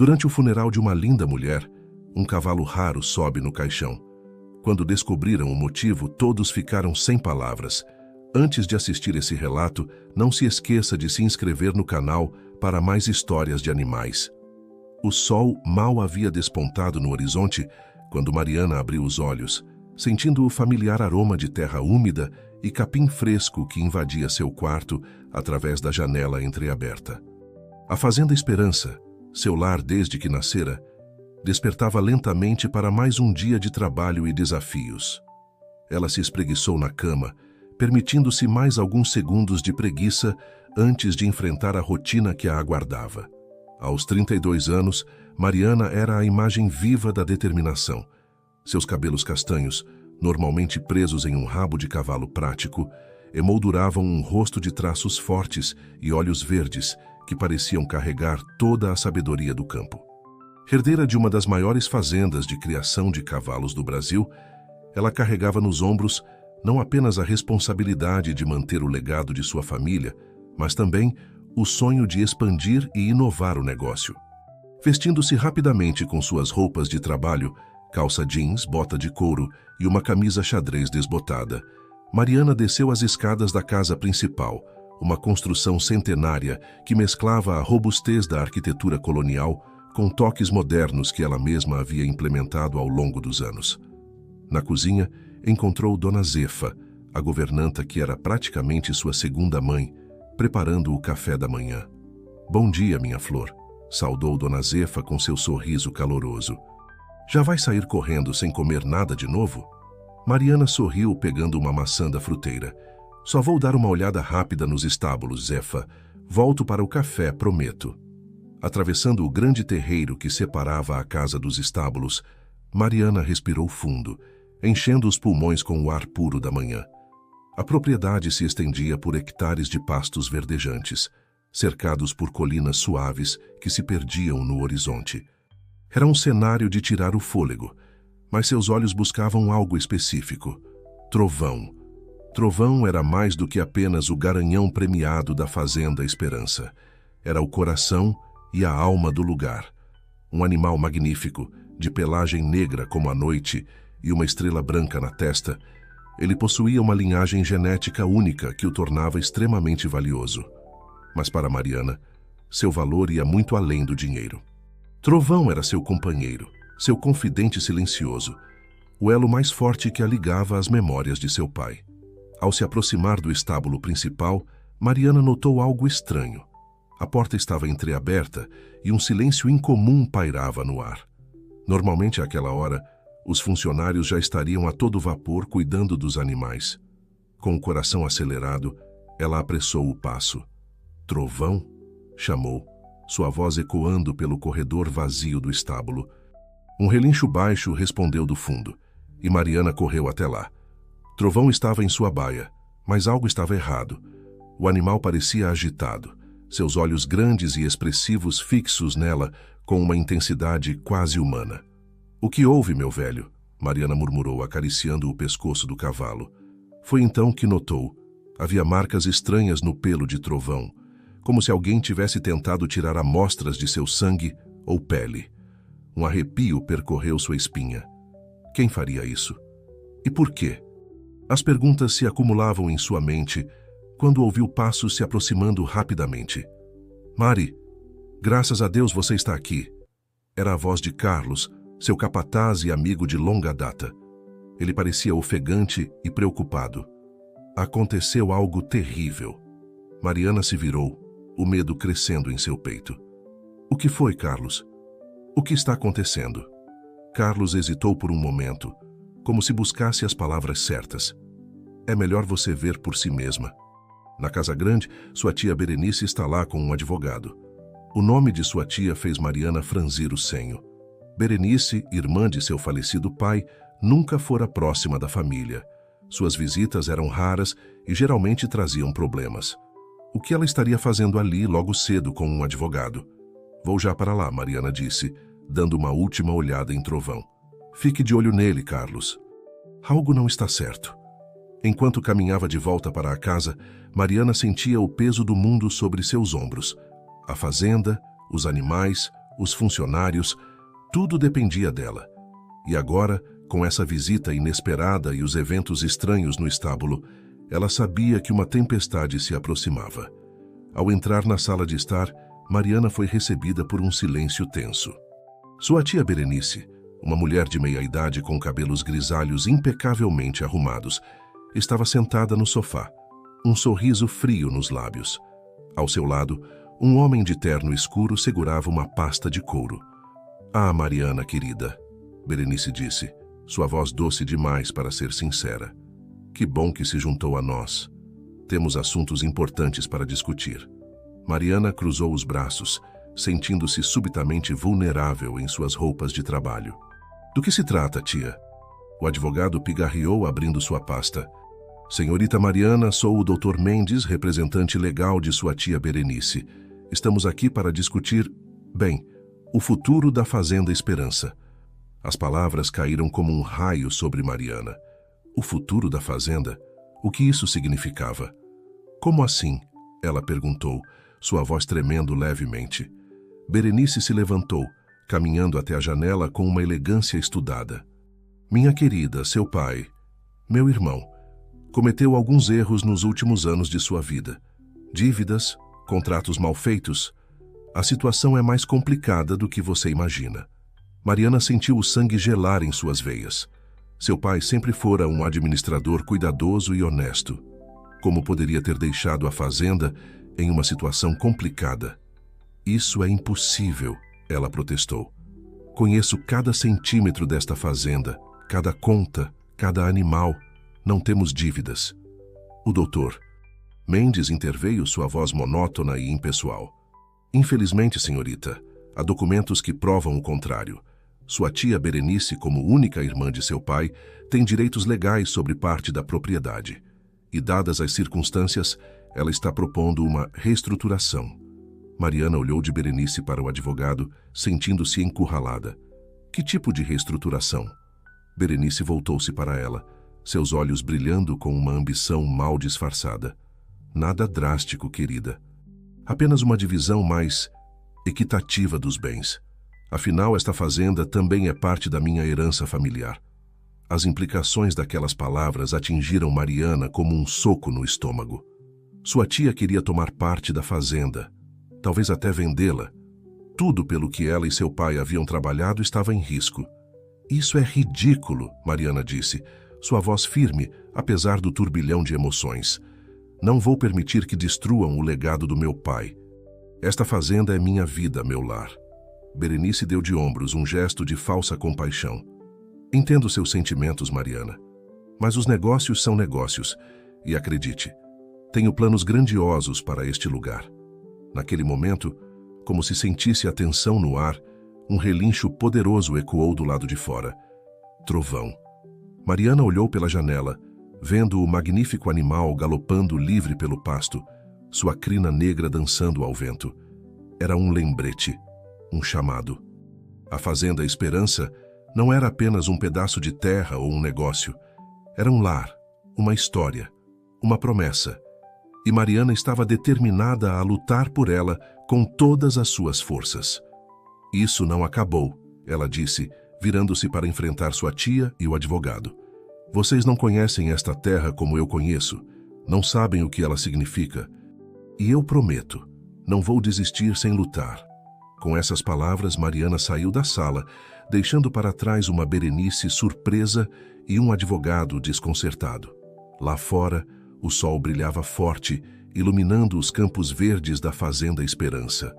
Durante o funeral de uma linda mulher, um cavalo raro sobe no caixão. Quando descobriram o motivo, todos ficaram sem palavras. Antes de assistir esse relato, não se esqueça de se inscrever no canal para mais histórias de animais. O sol mal havia despontado no horizonte quando Mariana abriu os olhos, sentindo o familiar aroma de terra úmida e capim fresco que invadia seu quarto através da janela entreaberta. A Fazenda Esperança, seu lar desde que nascera, despertava lentamente para mais um dia de trabalho e desafios. Ela se espreguiçou na cama, permitindo-se mais alguns segundos de preguiça antes de enfrentar a rotina que a aguardava. Aos 32 anos, Mariana era a imagem viva da determinação. Seus cabelos castanhos, normalmente presos em um rabo de cavalo prático, emolduravam um rosto de traços fortes e olhos verdes que pareciam carregar toda a sabedoria do campo. Herdeira de uma das maiores fazendas de criação de cavalos do Brasil, ela carregava nos ombros não apenas a responsabilidade de manter o legado de sua família, mas também o sonho de expandir e inovar o negócio. Vestindo-se rapidamente com suas roupas de trabalho, calça jeans, bota de couro e uma camisa xadrez desbotada, Mariana desceu as escadas da casa principal, uma construção centenária que mesclava a robustez da arquitetura colonial com toques modernos que ela mesma havia implementado ao longo dos anos. Na cozinha, encontrou Dona Zefa, a governanta que era praticamente sua segunda mãe, preparando o café da manhã. "Bom dia, minha flor", saudou Dona Zefa com seu sorriso caloroso. "Já vai sair correndo sem comer nada de novo?" Mariana sorriu pegando uma maçã da fruteira. "Só vou dar uma olhada rápida nos estábulos, Zefa. Volto para o café, prometo." Atravessando o grande terreiro que separava a casa dos estábulos, Mariana respirou fundo, enchendo os pulmões com o ar puro da manhã. A propriedade se estendia por hectares de pastos verdejantes, cercados por colinas suaves que se perdiam no horizonte. Era um cenário de tirar o fôlego, mas seus olhos buscavam algo específico: trovão. Trovão era mais do que apenas o garanhão premiado da Fazenda Esperança. Era o coração e a alma do lugar. Um animal magnífico, de pelagem negra como a noite e uma estrela branca na testa, ele possuía uma linhagem genética única que o tornava extremamente valioso. Mas para Mariana, seu valor ia muito além do dinheiro. Trovão era seu companheiro, seu confidente silencioso, o elo mais forte que a ligava às memórias de seu pai. Ao se aproximar do estábulo principal, Mariana notou algo estranho. A porta estava entreaberta e um silêncio incomum pairava no ar. Normalmente, àquela hora, os funcionários já estariam a todo vapor cuidando dos animais. Com o coração acelerado, ela apressou o passo. "Trovão?" chamou, sua voz ecoando pelo corredor vazio do estábulo. Um relincho baixo respondeu do fundo, e Mariana correu até lá. Trovão estava em sua baia, mas algo estava errado. O animal parecia agitado, seus olhos grandes e expressivos fixos nela com uma intensidade quase humana. "O que houve, meu velho?" Mariana murmurou, acariciando o pescoço do cavalo. Foi então que notou. Havia marcas estranhas no pelo de Trovão, como se alguém tivesse tentado tirar amostras de seu sangue ou pele. Um arrepio percorreu sua espinha. Quem faria isso? E por quê? As perguntas se acumulavam em sua mente quando ouviu passos se aproximando rapidamente. "Mari, graças a Deus você está aqui." Era a voz de Carlos, seu capataz e amigo de longa data. Ele parecia ofegante e preocupado. Aconteceu algo terrível. Mariana se virou, o medo crescendo em seu peito. "O que foi, Carlos? O que está acontecendo?" Carlos hesitou por um momento, como se buscasse as palavras certas. "É melhor você ver por si mesma." Na casa grande, sua tia Berenice está lá com um advogado. O nome de sua tia fez Mariana franzir o senho. Berenice, irmã de seu falecido pai, nunca fora próxima da família. Suas visitas eram raras e geralmente traziam problemas. O que ela estaria fazendo ali logo cedo com um advogado? "Vou já para lá", Mariana disse, dando uma última olhada em Trovão. "Fique de olho nele, Carlos." Algo não está certo. Enquanto caminhava de volta para a casa, Mariana sentia o peso do mundo sobre seus ombros. A fazenda, os animais, os funcionários, tudo dependia dela. E agora, com essa visita inesperada e os eventos estranhos no estábulo, ela sabia que uma tempestade se aproximava. Ao entrar na sala de estar, Mariana foi recebida por um silêncio tenso. Sua tia Berenice, uma mulher de meia-idade com cabelos grisalhos impecavelmente arrumados, estava sentada no sofá, um sorriso frio nos lábios. Ao seu lado, um homem de terno escuro segurava uma pasta de couro. "Ah, Mariana, querida", Berenice disse, sua voz doce demais para ser sincera. "Que bom que se juntou a nós. Temos assuntos importantes para discutir." Mariana cruzou os braços, sentindo-se subitamente vulnerável em suas roupas de trabalho. "Do que se trata, tia?" O advogado pigarreou abrindo sua pasta. "Senhorita Mariana, sou o Dr. Mendes, representante legal de sua tia Berenice. Estamos aqui para discutir, bem, o futuro da Fazenda Esperança." As palavras caíram como um raio sobre Mariana. O futuro da fazenda? O que isso significava? "Como assim?" ela perguntou, sua voz tremendo levemente. Berenice se levantou, caminhando até a janela com uma elegância estudada. "Minha querida, seu pai, meu irmão, cometeu alguns erros nos últimos anos de sua vida. Dívidas, contratos mal feitos. A situação é mais complicada do que você imagina." Mariana sentiu o sangue gelar em suas veias. Seu pai sempre fora um administrador cuidadoso e honesto. Como poderia ter deixado a fazenda em uma situação complicada? "Isso é impossível", ela protestou. "Conheço cada centímetro desta fazenda, cada conta, cada animal. Não temos dívidas." O doutor Mendes interveio, sua voz monótona e impessoal. "Infelizmente, senhorita, há documentos que provam o contrário. Sua tia Berenice, como única irmã de seu pai, tem direitos legais sobre parte da propriedade. E, dadas as circunstâncias, ela está propondo uma reestruturação." Mariana olhou de Berenice para o advogado, sentindo-se encurralada. "Que tipo de reestruturação?" Berenice voltou-se para ela, seus olhos brilhando com uma ambição mal disfarçada. "Nada drástico, querida. Apenas uma divisão mais equitativa dos bens. Afinal, esta fazenda também é parte da minha herança familiar." As implicações daquelas palavras atingiram Mariana como um soco no estômago. Sua tia queria tomar parte da fazenda, talvez até vendê-la. Tudo pelo que ela e seu pai haviam trabalhado estava em risco. "Isso é ridículo", Mariana disse, sua voz firme, apesar do turbilhão de emoções. "Não vou permitir que destruam o legado do meu pai. Esta fazenda é minha vida, meu lar." Berenice deu de ombros, um gesto de falsa compaixão. "Entendo seus sentimentos, Mariana. Mas os negócios são negócios. E acredite, tenho planos grandiosos para este lugar." Naquele momento, como se sentisse a tensão no ar, um relincho poderoso ecoou do lado de fora. Trovão. Mariana olhou pela janela, vendo o magnífico animal galopando livre pelo pasto, sua crina negra dançando ao vento. Era um lembrete, um chamado. A Fazenda Esperança não era apenas um pedaço de terra ou um negócio. Era um lar, uma história, uma promessa. E Mariana estava determinada a lutar por ela com todas as suas forças. "Isso não acabou", ela disse, virando-se para enfrentar sua tia e o advogado. "Vocês não conhecem esta terra como eu conheço, não sabem o que ela significa. E eu prometo, não vou desistir sem lutar." Com essas palavras, Mariana saiu da sala, deixando para trás uma Berenice surpresa e um advogado desconcertado. Lá fora, o sol brilhava forte, iluminando os campos verdes da Fazenda Esperança.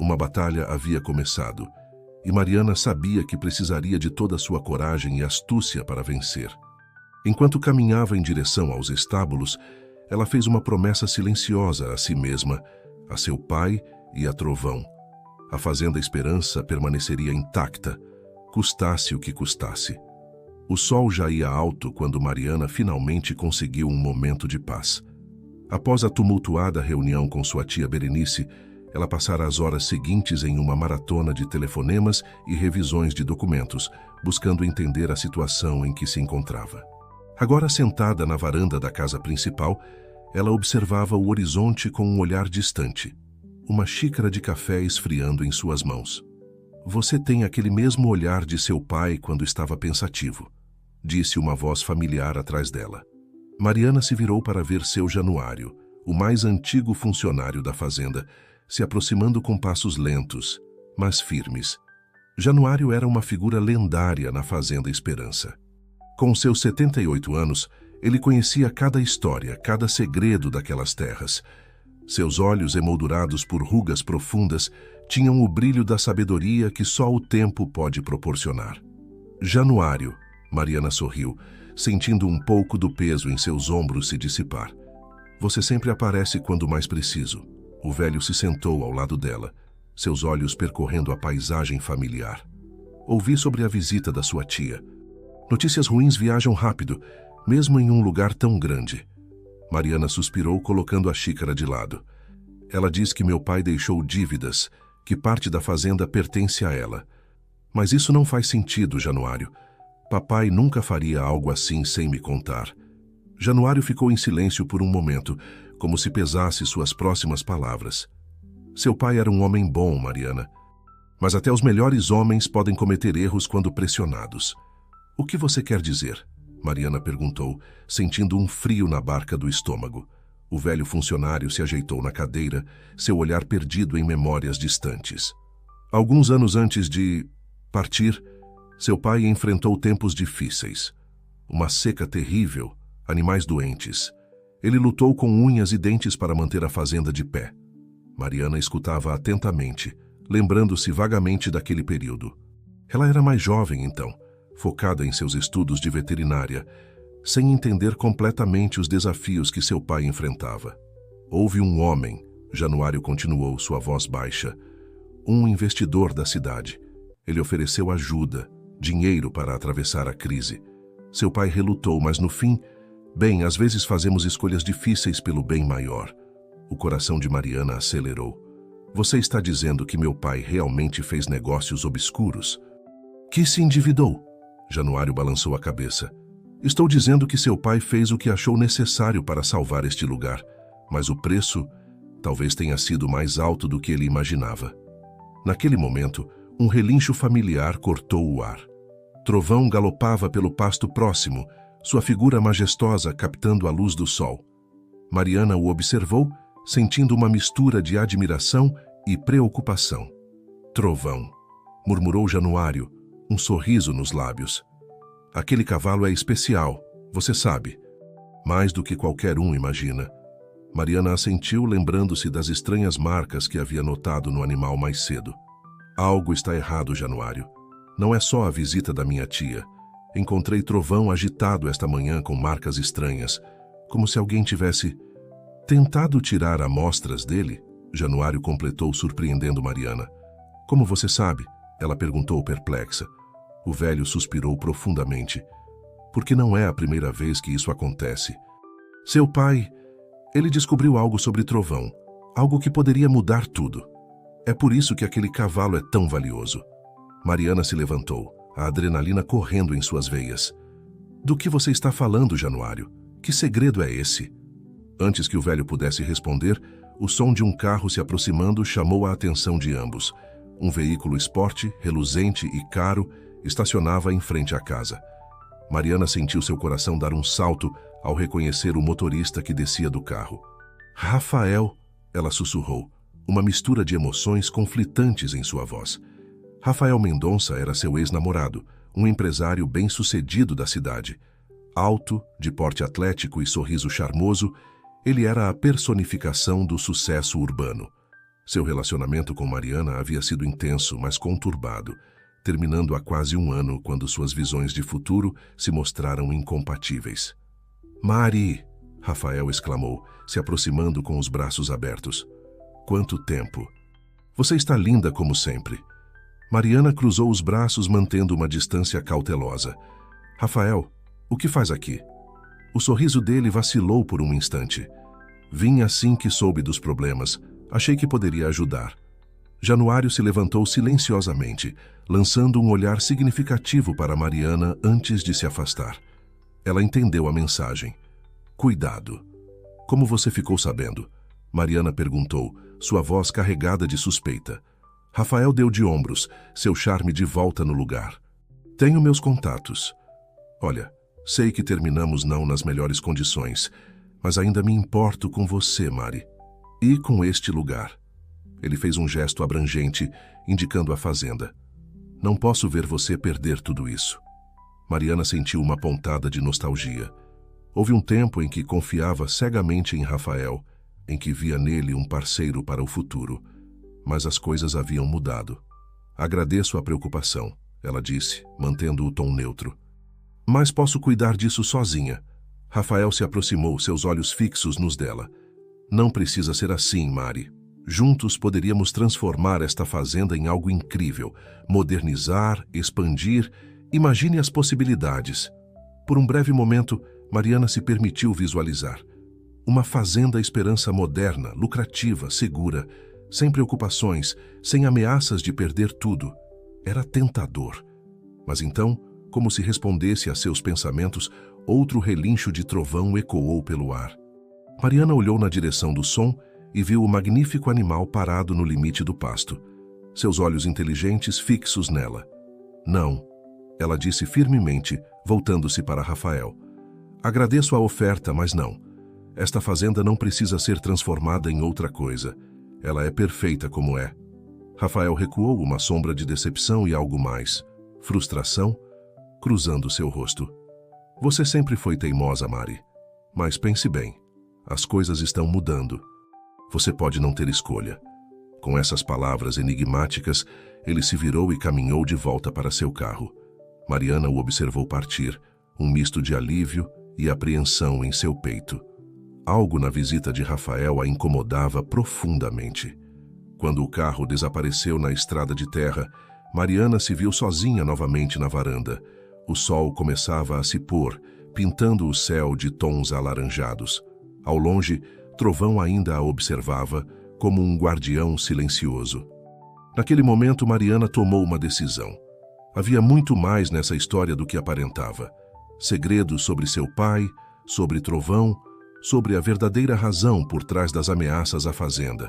Uma batalha havia começado, e Mariana sabia que precisaria de toda a sua coragem e astúcia para vencer. Enquanto caminhava em direção aos estábulos, ela fez uma promessa silenciosa a si mesma, a seu pai e a Trovão. A Fazenda Esperança permaneceria intacta, custasse o que custasse. O sol já ia alto quando Mariana finalmente conseguiu um momento de paz. Após a tumultuada reunião com sua tia Berenice, ela passara as horas seguintes em uma maratona de telefonemas e revisões de documentos, buscando entender a situação em que se encontrava. Agora sentada na varanda da casa principal, ela observava o horizonte com um olhar distante, uma xícara de café esfriando em suas mãos. Você tem aquele mesmo olhar de seu pai quando estava pensativo, disse uma voz familiar atrás dela. Mariana se virou para ver seu Januário, o mais antigo funcionário da fazenda, se aproximando com passos lentos, mas firmes. Januário era uma figura lendária na Fazenda Esperança. Com seus 78 anos, ele conhecia cada história, cada segredo daquelas terras. Seus olhos, emoldurados por rugas profundas, tinham o brilho da sabedoria que só o tempo pode proporcionar. Januário, Mariana sorriu, sentindo um pouco do peso em seus ombros se dissipar. Você sempre aparece quando mais preciso. O velho se sentou ao lado dela, seus olhos percorrendo a paisagem familiar. Ouvi sobre a visita da sua tia. Notícias ruins viajam rápido, mesmo em um lugar tão grande. Mariana suspirou, colocando a xícara de lado. Ela diz que meu pai deixou dívidas, que parte da fazenda pertence a ela. Mas isso não faz sentido, Januário. Papai nunca faria algo assim sem me contar. Januário ficou em silêncio por um momento, como se pesasse suas próximas palavras. Seu pai era um homem bom, Mariana. Mas até os melhores homens podem cometer erros quando pressionados. O que você quer dizer? Mariana perguntou, sentindo um frio na barca do estômago. O velho funcionário se ajeitou na cadeira, seu olhar perdido em memórias distantes. Alguns anos antes de partir, seu pai enfrentou tempos difíceis. Uma seca terrível, animais doentes. Ele lutou com unhas e dentes para manter a fazenda de pé. Mariana escutava atentamente, lembrando-se vagamente daquele período. Ela era mais jovem, então, focada em seus estudos de veterinária, sem entender completamente os desafios que seu pai enfrentava. Houve um homem, Januário continuou, sua voz baixa, um investidor da cidade. Ele ofereceu ajuda, dinheiro para atravessar a crise. Seu pai relutou, mas no fim, bem, às vezes fazemos escolhas difíceis pelo bem maior. O coração de Mariana acelerou. Você está dizendo que meu pai realmente fez negócios obscuros? Que se endividou? Januário balançou a cabeça. Estou dizendo que seu pai fez o que achou necessário para salvar este lugar, mas o preço talvez tenha sido mais alto do que ele imaginava. Naquele momento, um relincho familiar cortou o ar. Trovão galopava pelo pasto próximo, sua figura majestosa captando a luz do sol. Mariana o observou, sentindo uma mistura de admiração e preocupação. Trovão, murmurou Januário, um sorriso nos lábios. Aquele cavalo é especial, você sabe. Mais do que qualquer um imagina. Mariana assentiu, lembrando-se das estranhas marcas que havia notado no animal mais cedo. Algo está errado, Januário. Não é só a visita da minha tia. Encontrei Trovão agitado esta manhã com marcas estranhas, como se alguém tivesse tentado tirar amostras dele. Januário completou, surpreendendo Mariana. Como você sabe? Ela perguntou perplexa. O velho suspirou profundamente. Porque não é a primeira vez que isso acontece. Seu pai, ele descobriu algo sobre Trovão, algo que poderia mudar tudo. É por isso que aquele cavalo é tão valioso. Mariana se levantou, a adrenalina correndo em suas veias. Do que você está falando, Januário? Que segredo é esse? Antes que o velho pudesse responder, o som de um carro se aproximando chamou a atenção de ambos. Um veículo esporte, reluzente e caro, estacionava em frente à casa. Mariana sentiu seu coração dar um salto ao reconhecer o motorista que descia do carro. Rafael, ela sussurrou, uma mistura de emoções conflitantes em sua voz. Rafael Mendonça era seu ex-namorado, um empresário bem-sucedido da cidade. Alto, de porte atlético e sorriso charmoso, ele era a personificação do sucesso urbano. Seu relacionamento com Mariana havia sido intenso, mas conturbado, terminando há quase um ano quando suas visões de futuro se mostraram incompatíveis. Mari! Rafael exclamou, se aproximando com os braços abertos. Quanto tempo! Você está linda como sempre. Mariana cruzou os braços mantendo uma distância cautelosa. Rafael, o que faz aqui? O sorriso dele vacilou por um instante. Vim assim que soube dos problemas. Achei que poderia ajudar. Januário se levantou silenciosamente, lançando um olhar significativo para Mariana antes de se afastar. Ela entendeu a mensagem. Cuidado. Como você ficou sabendo? Mariana perguntou, sua voz carregada de suspeita. Rafael deu de ombros, seu charme de volta no lugar. Tenho meus contatos. Olha, sei que terminamos não nas melhores condições, mas ainda me importo com você, Mari. E com este lugar. Ele fez um gesto abrangente, indicando a fazenda. Não posso ver você perder tudo isso. Mariana sentiu uma pontada de nostalgia. Houve um tempo em que confiava cegamente em Rafael, em que via nele um parceiro para o futuro. Mas as coisas haviam mudado. Agradeço a preocupação, ela disse, mantendo o tom neutro. Mas posso cuidar disso sozinha. Rafael se aproximou, seus olhos fixos nos dela. Não precisa ser assim, Mari. Juntos poderíamos transformar esta fazenda em algo incrível, modernizar, expandir. Imagine as possibilidades. Por um breve momento, Mariana se permitiu visualizar. Uma fazenda esperança moderna, lucrativa, segura, sem preocupações, sem ameaças de perder tudo. Era tentador. Mas então, como se respondesse a seus pensamentos, outro relincho de trovão ecoou pelo ar. Mariana olhou na direção do som e viu o magnífico animal parado no limite do pasto, seus olhos inteligentes fixos nela. Não, ela disse firmemente, voltando-se para Rafael. Agradeço a oferta, mas não. Esta fazenda não precisa ser transformada em outra coisa. Ela é perfeita como é. Rafael recuou, uma sombra de decepção e algo mais. Frustração, cruzando seu rosto. Você sempre foi teimosa, Mari. Mas pense bem. As coisas estão mudando. Você pode não ter escolha. Com essas palavras enigmáticas, ele se virou e caminhou de volta para seu carro. Mariana o observou partir, um misto de alívio e apreensão em seu peito. Algo na visita de Rafael a incomodava profundamente. Quando o carro desapareceu na estrada de terra, Mariana se viu sozinha novamente na varanda. O sol começava a se pôr, pintando o céu de tons alaranjados. Ao longe, Trovão ainda a observava, como um guardião silencioso. Naquele momento, Mariana tomou uma decisão. Havia muito mais nessa história do que aparentava. Segredos sobre seu pai, sobre Trovão, sobre a verdadeira razão por trás das ameaças à fazenda.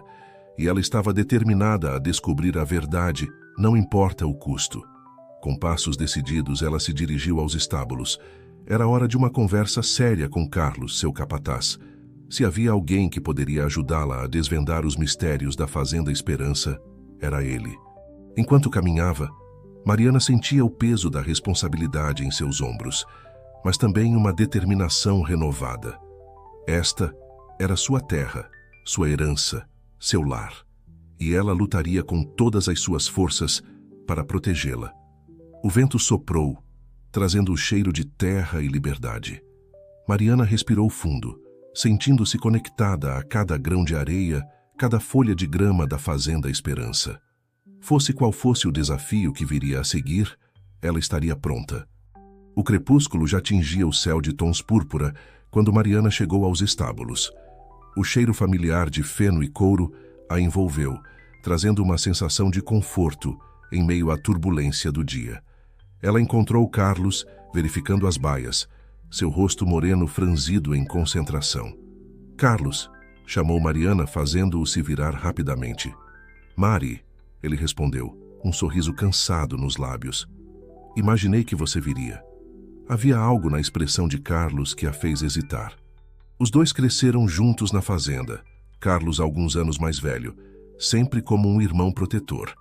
E ela estava determinada a descobrir a verdade, não importa o custo. Com passos decididos, ela se dirigiu aos estábulos. Era hora de uma conversa séria com Carlos, seu capataz. Se havia alguém que poderia ajudá-la a desvendar os mistérios da Fazenda Esperança, era ele. Enquanto caminhava, Mariana sentia o peso da responsabilidade em seus ombros, mas também uma determinação renovada. Esta era sua terra, sua herança, seu lar, e ela lutaria com todas as suas forças para protegê-la. O vento soprou, trazendo o cheiro de terra e liberdade. Mariana respirou fundo, sentindo-se conectada a cada grão de areia, cada folha de grama da Fazenda Esperança. Fosse qual fosse o desafio que viria a seguir, ela estaria pronta. O crepúsculo já tingia o céu de tons púrpura quando Mariana chegou aos estábulos. O cheiro familiar de feno e couro a envolveu, trazendo uma sensação de conforto em meio à turbulência do dia. Ela encontrou Carlos, verificando as baias, seu rosto moreno franzido em concentração. Carlos, chamou Mariana, fazendo-o se virar rapidamente. Mari, ele respondeu, um sorriso cansado nos lábios. Imaginei que você viria. Havia algo na expressão de Carlos que a fez hesitar. Os dois cresceram juntos na fazenda, Carlos alguns anos mais velho, sempre como um irmão protetor.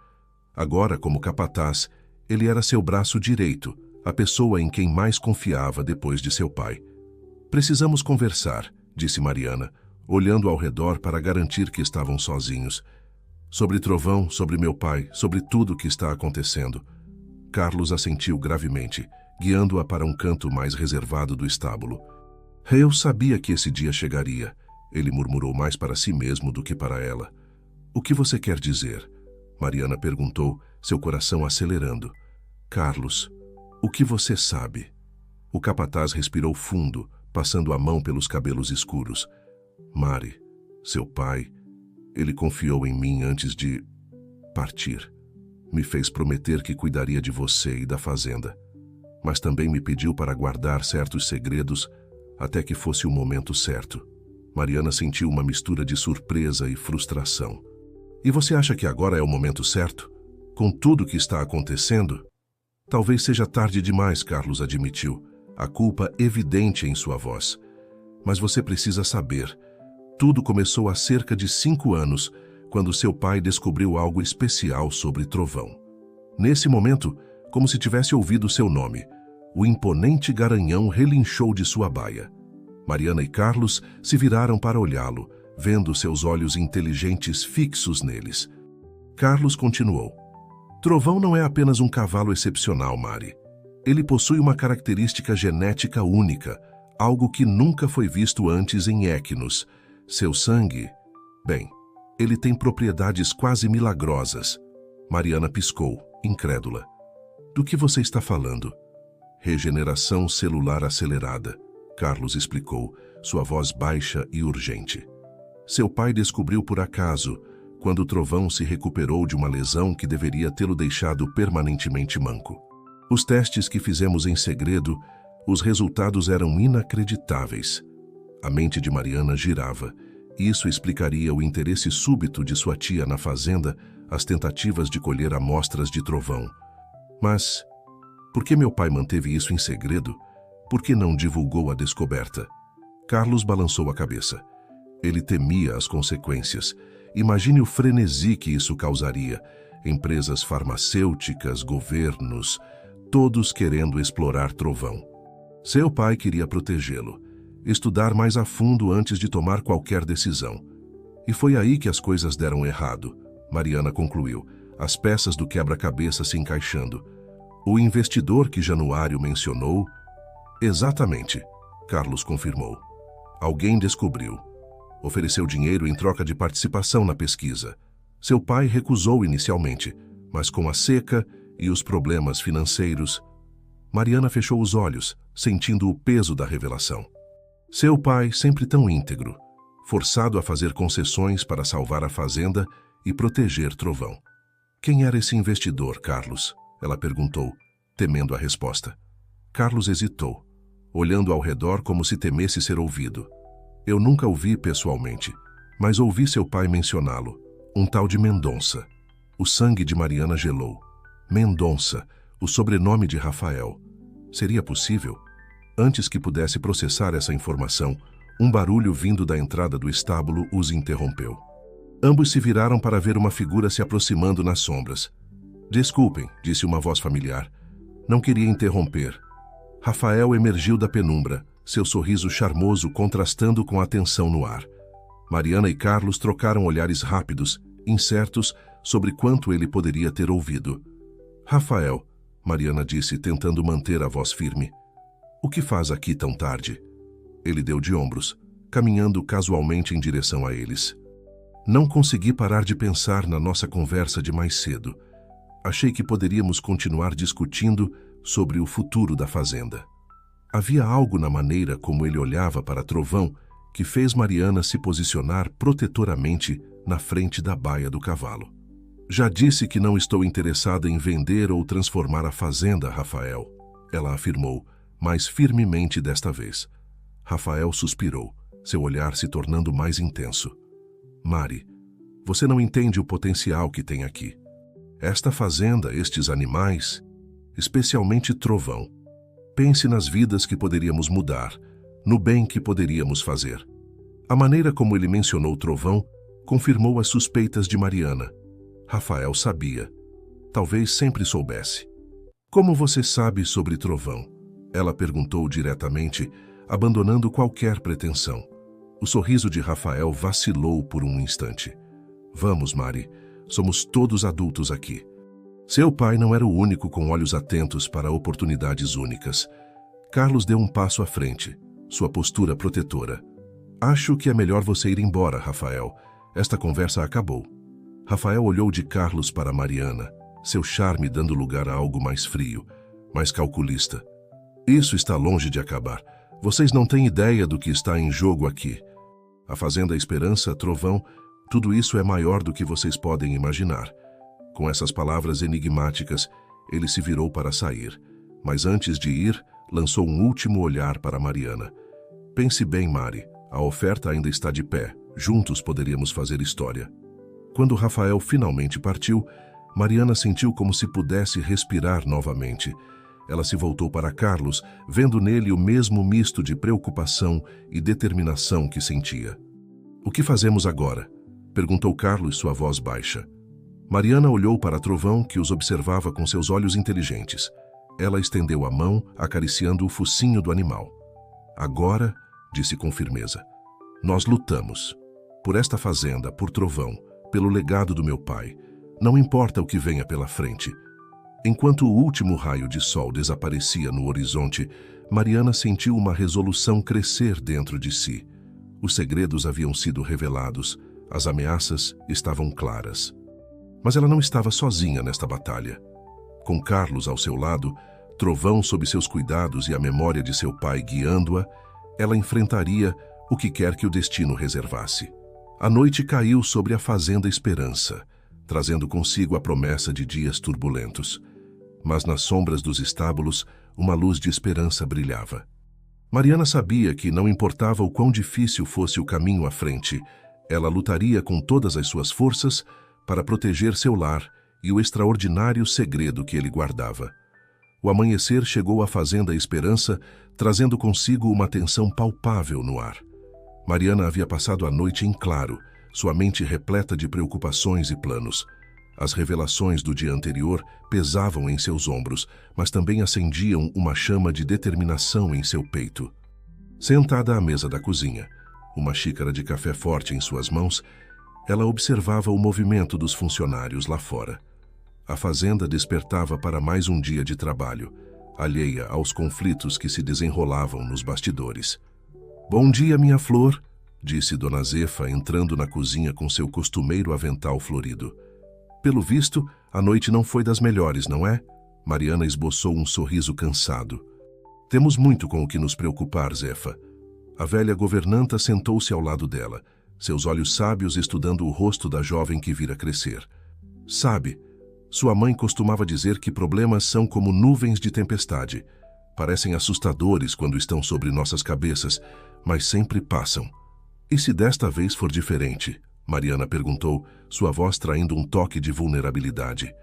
Agora, como capataz, ele era seu braço direito, a pessoa em quem mais confiava depois de seu pai. Precisamos conversar, disse Mariana, olhando ao redor para garantir que estavam sozinhos. Sobre Trovão, sobre meu pai, sobre tudo o que está acontecendo. Carlos assentiu gravemente, guiando-a para um canto mais reservado do estábulo. Eu sabia que esse dia chegaria, ele murmurou mais para si mesmo do que para ela. O que você quer dizer? Mariana perguntou, seu coração acelerando. Carlos, o que você sabe? O capataz respirou fundo, passando a mão pelos cabelos escuros. Mari, seu pai, ele confiou em mim antes de partir. Me fez prometer que cuidaria de você e da fazenda. Mas também me pediu para guardar certos segredos até que fosse o momento certo. Mariana sentiu uma mistura de surpresa e frustração. E você acha que agora é o momento certo? Com tudo o que está acontecendo? Talvez seja tarde demais, Carlos admitiu, a culpa evidente em sua voz. Mas você precisa saber. Tudo começou há cerca de 5 anos, quando seu pai descobriu algo especial sobre Trovão. Nesse momento, como se tivesse ouvido seu nome, o imponente garanhão relinchou de sua baia. Mariana e Carlos se viraram para olhá-lo, vendo seus olhos inteligentes fixos neles. Carlos continuou. Trovão não é apenas um cavalo excepcional, Mari. Ele possui uma característica genética única, algo que nunca foi visto antes em equinos. Seu sangue... Bem, ele tem propriedades quase milagrosas. Mariana piscou, incrédula. Do que você está falando? Regeneração celular acelerada, Carlos explicou, sua voz baixa e urgente. Seu pai descobriu por acaso, quando Trovão se recuperou de uma lesão que deveria tê-lo deixado permanentemente manco. Os testes que fizemos em segredo, os resultados eram inacreditáveis. A mente de Mariana girava. Isso explicaria o interesse súbito de sua tia na fazenda, as tentativas de colher amostras de Trovão. Mas, por que meu pai manteve isso em segredo? Por que não divulgou a descoberta? Carlos balançou a cabeça. Ele temia as consequências. Imagine o frenesi que isso causaria. Empresas farmacêuticas, governos, todos querendo explorar Trovão. Seu pai queria protegê-lo, estudar mais a fundo antes de tomar qualquer decisão. E foi aí que as coisas deram errado, Mariana concluiu, as peças do quebra-cabeça se encaixando. O investidor que Januário mencionou... Exatamente, Carlos confirmou. Alguém descobriu. Ofereceu dinheiro em troca de participação na pesquisa. Seu pai recusou inicialmente, mas com a seca e os problemas financeiros... Mariana fechou os olhos, sentindo o peso da revelação. Seu pai, sempre tão íntegro, forçado a fazer concessões para salvar a fazenda e proteger Trovão. Quem era esse investidor, Carlos? Ela perguntou, temendo a resposta. Carlos hesitou, olhando ao redor como se temesse ser ouvido. Eu nunca o vi pessoalmente, mas ouvi seu pai mencioná-lo, um tal de Mendonça. O sangue de Mariana gelou. Mendonça, o sobrenome de Rafael. Seria possível? Antes que pudesse processar essa informação, um barulho vindo da entrada do estábulo os interrompeu. Ambos se viraram para ver uma figura se aproximando nas sombras. Desculpem, disse uma voz familiar. Não queria interromper. Rafael emergiu da penumbra, seu sorriso charmoso contrastando com a tensão no ar. Mariana e Carlos trocaram olhares rápidos, incertos sobre quanto ele poderia ter ouvido. Rafael, Mariana disse, tentando manter a voz firme. O que faz aqui tão tarde? Ele deu de ombros, caminhando casualmente em direção a eles. Não consegui parar de pensar na nossa conversa de mais cedo. Achei que poderíamos continuar discutindo sobre o futuro da fazenda. Havia algo na maneira como ele olhava para Trovão que fez Mariana se posicionar protetoramente na frente da baia do cavalo. Já disse que não estou interessada em vender ou transformar a fazenda, Rafael, ela afirmou, mais firmemente desta vez. Rafael suspirou, seu olhar se tornando mais intenso. Mari, você não entende o potencial que tem aqui. Esta fazenda, estes animais, especialmente Trovão. Pense nas vidas que poderíamos mudar, no bem que poderíamos fazer. A maneira como ele mencionou Trovão confirmou as suspeitas de Mariana. Rafael sabia. Talvez sempre soubesse. Como você sabe sobre Trovão? Ela perguntou diretamente, abandonando qualquer pretensão. O sorriso de Rafael vacilou por um instante. Vamos, Mari. Somos todos adultos aqui. Seu pai não era o único com olhos atentos para oportunidades únicas. Carlos deu um passo à frente, sua postura protetora. Acho que é melhor você ir embora, Rafael. Esta conversa acabou. Rafael olhou de Carlos para Mariana, seu charme dando lugar a algo mais frio, mais calculista. Isso está longe de acabar. Vocês não têm ideia do que está em jogo aqui. A Fazenda Esperança, Trovão, tudo isso é maior do que vocês podem imaginar. Com essas palavras enigmáticas, ele se virou para sair. Mas antes de ir, lançou um último olhar para Mariana. Pense bem, Mari. A oferta ainda está de pé. Juntos poderíamos fazer história. Quando Rafael finalmente partiu, Mariana sentiu como se pudesse respirar novamente. Ela se voltou para Carlos, vendo nele o mesmo misto de preocupação e determinação que sentia. "O que fazemos agora?" perguntou Carlos, sua voz baixa. Mariana olhou para Trovão, que os observava com seus olhos inteligentes. Ela estendeu a mão, acariciando o focinho do animal. "Agora", disse com firmeza, "nós lutamos. Por esta fazenda, por Trovão, pelo legado do meu pai. Não importa o que venha pela frente." Enquanto o último raio de sol desaparecia no horizonte, Mariana sentiu uma resolução crescer dentro de si. Os segredos haviam sido revelados, as ameaças estavam claras. Mas ela não estava sozinha nesta batalha. Com Carlos ao seu lado, Trovão sob seus cuidados e a memória de seu pai guiando-a, ela enfrentaria o que quer que o destino reservasse. A noite caiu sobre a fazenda Esperança, trazendo consigo a promessa de dias turbulentos. Mas nas sombras dos estábulos, uma luz de esperança brilhava. Mariana sabia que não importava o quão difícil fosse o caminho à frente, ela lutaria com todas as suas forças para proteger seu lar e o extraordinário segredo que ele guardava. O amanhecer chegou à fazenda Esperança, trazendo consigo uma tensão palpável no ar. Mariana havia passado a noite em claro, sua mente repleta de preocupações e planos. As revelações do dia anterior pesavam em seus ombros, mas também acendiam uma chama de determinação em seu peito. Sentada à mesa da cozinha, uma xícara de café forte em suas mãos, ela observava o movimento dos funcionários lá fora. A fazenda despertava para mais um dia de trabalho, alheia aos conflitos que se desenrolavam nos bastidores. "Bom dia, minha flor", disse Dona Zefa, entrando na cozinha com seu costumeiro avental florido. "Pelo visto, a noite não foi das melhores, não é?" Mariana esboçou um sorriso cansado. "Temos muito com o que nos preocupar, Zefa." A velha governanta sentou-se ao lado dela, seus olhos sábios estudando o rosto da jovem que vira crescer. "Sabe, sua mãe costumava dizer que problemas são como nuvens de tempestade. Parecem assustadores quando estão sobre nossas cabeças, mas sempre passam. E se desta vez for diferente?" Mariana perguntou, sua voz traindo um toque de vulnerabilidade.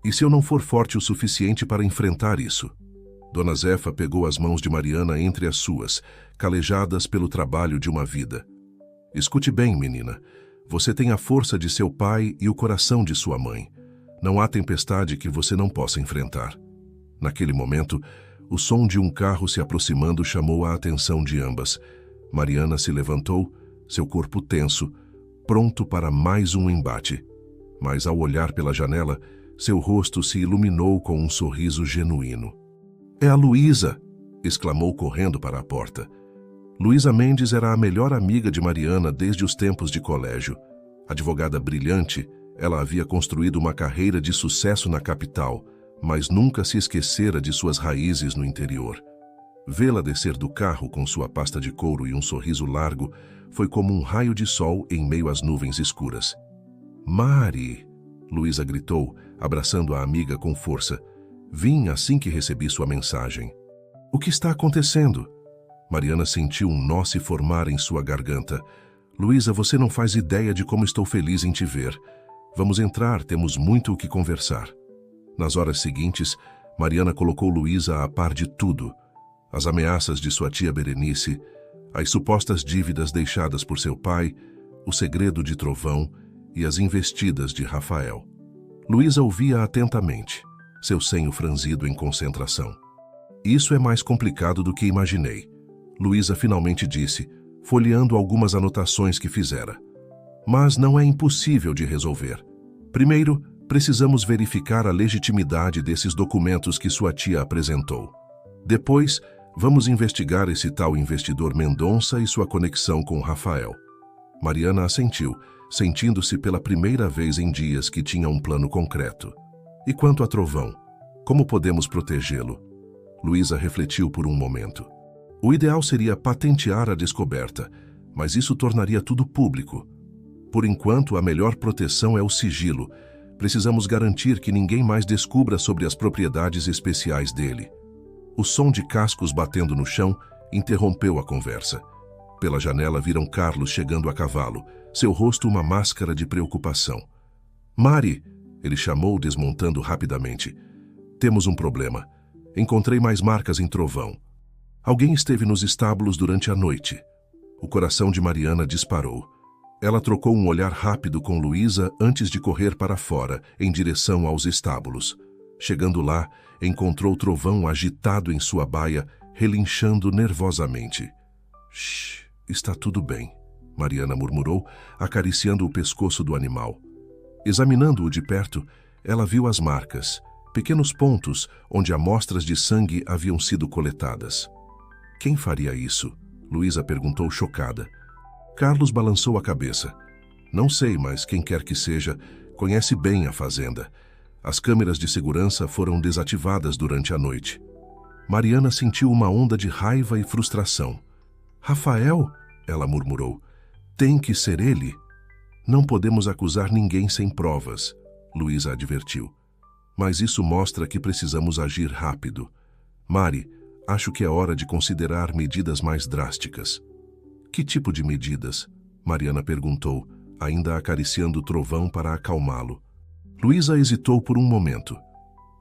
"E se eu não for forte o suficiente para enfrentar isso?" Dona Zefa pegou as mãos de Mariana entre as suas, calejadas pelo trabalho de uma vida. "Escute bem, menina. Você tem a força de seu pai e o coração de sua mãe. Não há tempestade que você não possa enfrentar." Naquele momento, o som de um carro se aproximando chamou a atenção de ambas. Mariana se levantou, seu corpo tenso, pronto para mais um embate. Mas ao olhar pela janela, seu rosto se iluminou com um sorriso genuíno. "É a Luísa!" exclamou correndo para a porta. Luísa Mendes era a melhor amiga de Mariana desde os tempos de colégio. Advogada brilhante, ela havia construído uma carreira de sucesso na capital, mas nunca se esquecera de suas raízes no interior. Vê-la descer do carro com sua pasta de couro e um sorriso largo foi como um raio de sol em meio às nuvens escuras. "Mari!" Luísa gritou, abraçando a amiga com força. "Vim assim que recebi sua mensagem." "O que está acontecendo?" Mariana sentiu um nó se formar em sua garganta. "Luísa, você não faz ideia de como estou feliz em te ver. Vamos entrar, temos muito o que conversar." Nas horas seguintes, Mariana colocou Luísa a par de tudo. As ameaças de sua tia Berenice, as supostas dívidas deixadas por seu pai, o segredo de Trovão e as investidas de Rafael. Luísa ouvia atentamente, seu senho franzido em concentração. "Isso é mais complicado do que imaginei", Luísa finalmente disse, folheando algumas anotações que fizera. "Mas não é impossível de resolver. Primeiro, precisamos verificar a legitimidade desses documentos que sua tia apresentou. Depois, vamos investigar esse tal investidor Mendonça e sua conexão com Rafael." Mariana assentiu, sentindo-se pela primeira vez em dias que tinha um plano concreto. "E quanto a Trovão? Como podemos protegê-lo?" Luísa refletiu por um momento. "O ideal seria patentear a descoberta, mas isso tornaria tudo público. Por enquanto, a melhor proteção é o sigilo. Precisamos garantir que ninguém mais descubra sobre as propriedades especiais dele." O som de cascos batendo no chão interrompeu a conversa. Pela janela viram Carlos chegando a cavalo, seu rosto uma máscara de preocupação. "Mari!" Ele chamou, desmontando rapidamente. Temos um problema. Encontrei mais marcas em Trovão. Alguém esteve nos estábulos durante a noite. O coração de Mariana disparou. Ela trocou um olhar rápido com Luísa antes de correr para fora, em direção aos estábulos. Chegando lá, encontrou Trovão agitado em sua baia, relinchando nervosamente. Shhh, está tudo bem, Mariana murmurou, acariciando o pescoço do animal. Examinando-o de perto, ela viu as marcas, pequenos pontos onde amostras de sangue haviam sido coletadas. Quem faria isso? Luísa perguntou chocada. Carlos balançou a cabeça. Não sei, mas quem quer que seja, conhece bem a fazenda. As câmeras de segurança foram desativadas durante a noite. Mariana sentiu uma onda de raiva e frustração. Rafael, ela murmurou, tem que ser ele. Não podemos acusar ninguém sem provas, Luísa advertiu. Mas isso mostra que precisamos agir rápido. Mari, acho que é hora de considerar medidas mais drásticas. Que tipo de medidas? Mariana perguntou, ainda acariciando o Trovão para acalmá-lo. Luísa hesitou por um momento.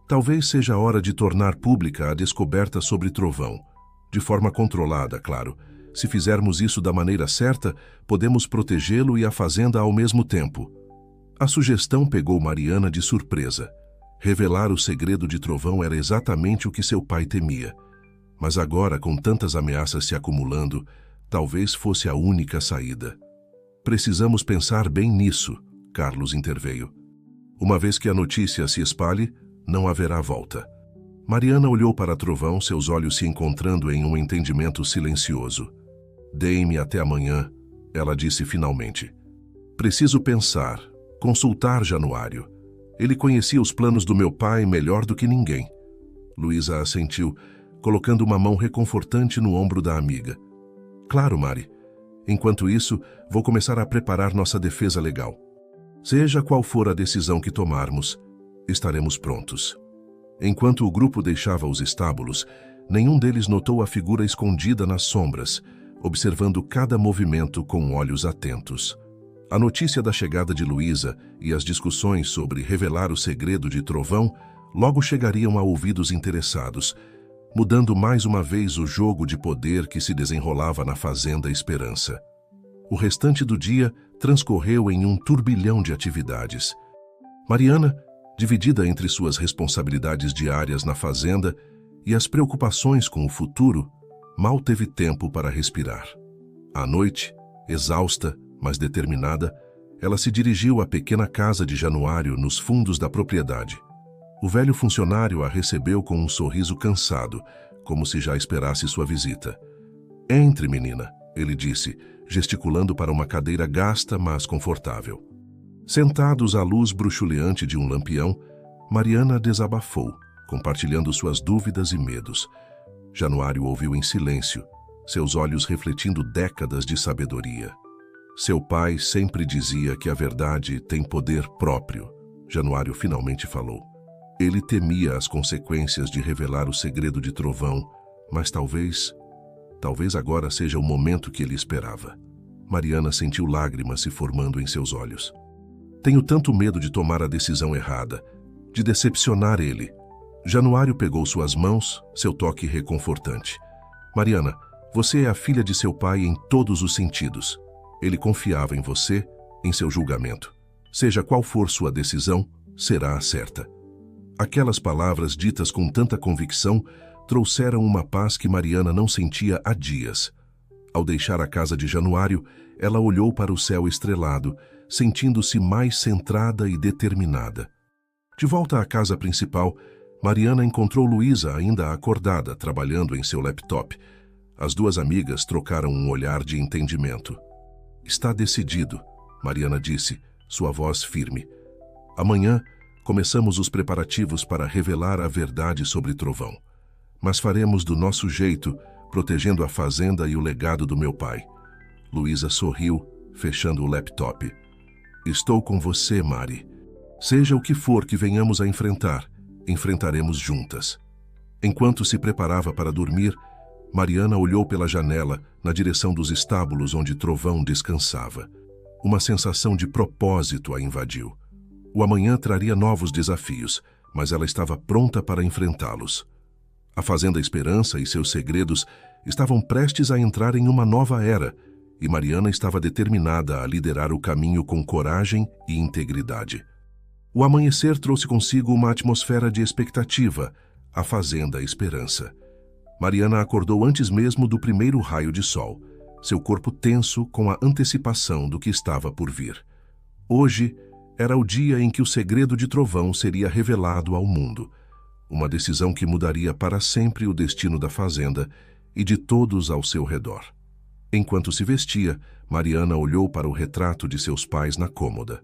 Talvez seja a hora de tornar pública a descoberta sobre Trovão. De forma controlada, claro. Se fizermos isso da maneira certa, podemos protegê-lo e a fazenda ao mesmo tempo. A sugestão pegou Mariana de surpresa. Revelar o segredo de Trovão era exatamente o que seu pai temia. Mas agora, com tantas ameaças se acumulando, talvez fosse a única saída. Precisamos pensar bem nisso, Carlos interveio. Uma vez que a notícia se espalhe, não haverá volta. Mariana olhou para Trovão, seus olhos se encontrando em um entendimento silencioso. Dê-me até amanhã, ela disse finalmente. Preciso pensar, consultar Januário. Ele conhecia os planos do meu pai melhor do que ninguém. Luísa assentiu, colocando uma mão reconfortante no ombro da amiga. Claro, Mari. Enquanto isso, vou começar a preparar nossa defesa legal. Seja qual for a decisão que tomarmos, estaremos prontos. Enquanto o grupo deixava os estábulos, nenhum deles notou a figura escondida nas sombras, observando cada movimento com olhos atentos. A notícia da chegada de Luísa e as discussões sobre revelar o segredo de Trovão logo chegariam a ouvidos interessados, mudando mais uma vez o jogo de poder que se desenrolava na Fazenda Esperança. O restante do dia transcorreu em um turbilhão de atividades. Mariana, dividida entre suas responsabilidades diárias na fazenda e as preocupações com o futuro, mal teve tempo para respirar. À noite, exausta, mas determinada, ela se dirigiu à pequena casa de Januário nos fundos da propriedade. O velho funcionário a recebeu com um sorriso cansado, como se já esperasse sua visita. Entre, menina, ele disse, gesticulando para uma cadeira gasta, mas confortável. Sentados à luz bruxuleante de um lampião, Mariana desabafou, compartilhando suas dúvidas e medos. Januário ouviu em silêncio, seus olhos refletindo décadas de sabedoria. Seu pai sempre dizia que a verdade tem poder próprio, Januário finalmente falou. Ele temia as consequências de revelar o segredo de Trovão, mas talvez agora seja o momento que ele esperava. Mariana sentiu lágrimas se formando em seus olhos. Tenho tanto medo de tomar a decisão errada, de decepcionar ele. Januário pegou suas mãos, seu toque reconfortante. Mariana, você é a filha de seu pai em todos os sentidos. Ele confiava em você, em seu julgamento. Seja qual for sua decisão, será a certa. Aquelas palavras ditas com tanta convicção trouxeram uma paz que Mariana não sentia há dias. Ao deixar a casa de Januário, ela olhou para o céu estrelado, sentindo-se mais centrada e determinada. De volta à casa principal, Mariana encontrou Luísa ainda acordada, trabalhando em seu laptop. As duas amigas trocaram um olhar de entendimento. Está decidido, Mariana disse, sua voz firme. Amanhã, começamos os preparativos para revelar a verdade sobre Trovão. Mas faremos do nosso jeito, protegendo a fazenda e o legado do meu pai. Luísa sorriu, fechando o laptop. Estou com você, Mari. Seja o que for que venhamos a enfrentar, enfrentaremos juntas. Enquanto se preparava para dormir, Mariana olhou pela janela na direção dos estábulos onde Trovão descansava. Uma sensação de propósito a invadiu. O amanhã traria novos desafios, mas ela estava pronta para enfrentá-los. A Fazenda Esperança e seus segredos estavam prestes a entrar em uma nova era, e Mariana estava determinada a liderar o caminho com coragem e integridade. O amanhecer trouxe consigo uma atmosfera de expectativa, a Fazenda Esperança. Mariana acordou antes mesmo do primeiro raio de sol, seu corpo tenso com a antecipação do que estava por vir. Hoje era o dia em que o segredo de Trovão seria revelado ao mundo, uma decisão que mudaria para sempre o destino da fazenda e de todos ao seu redor. Enquanto se vestia, Mariana olhou para o retrato de seus pais na cômoda.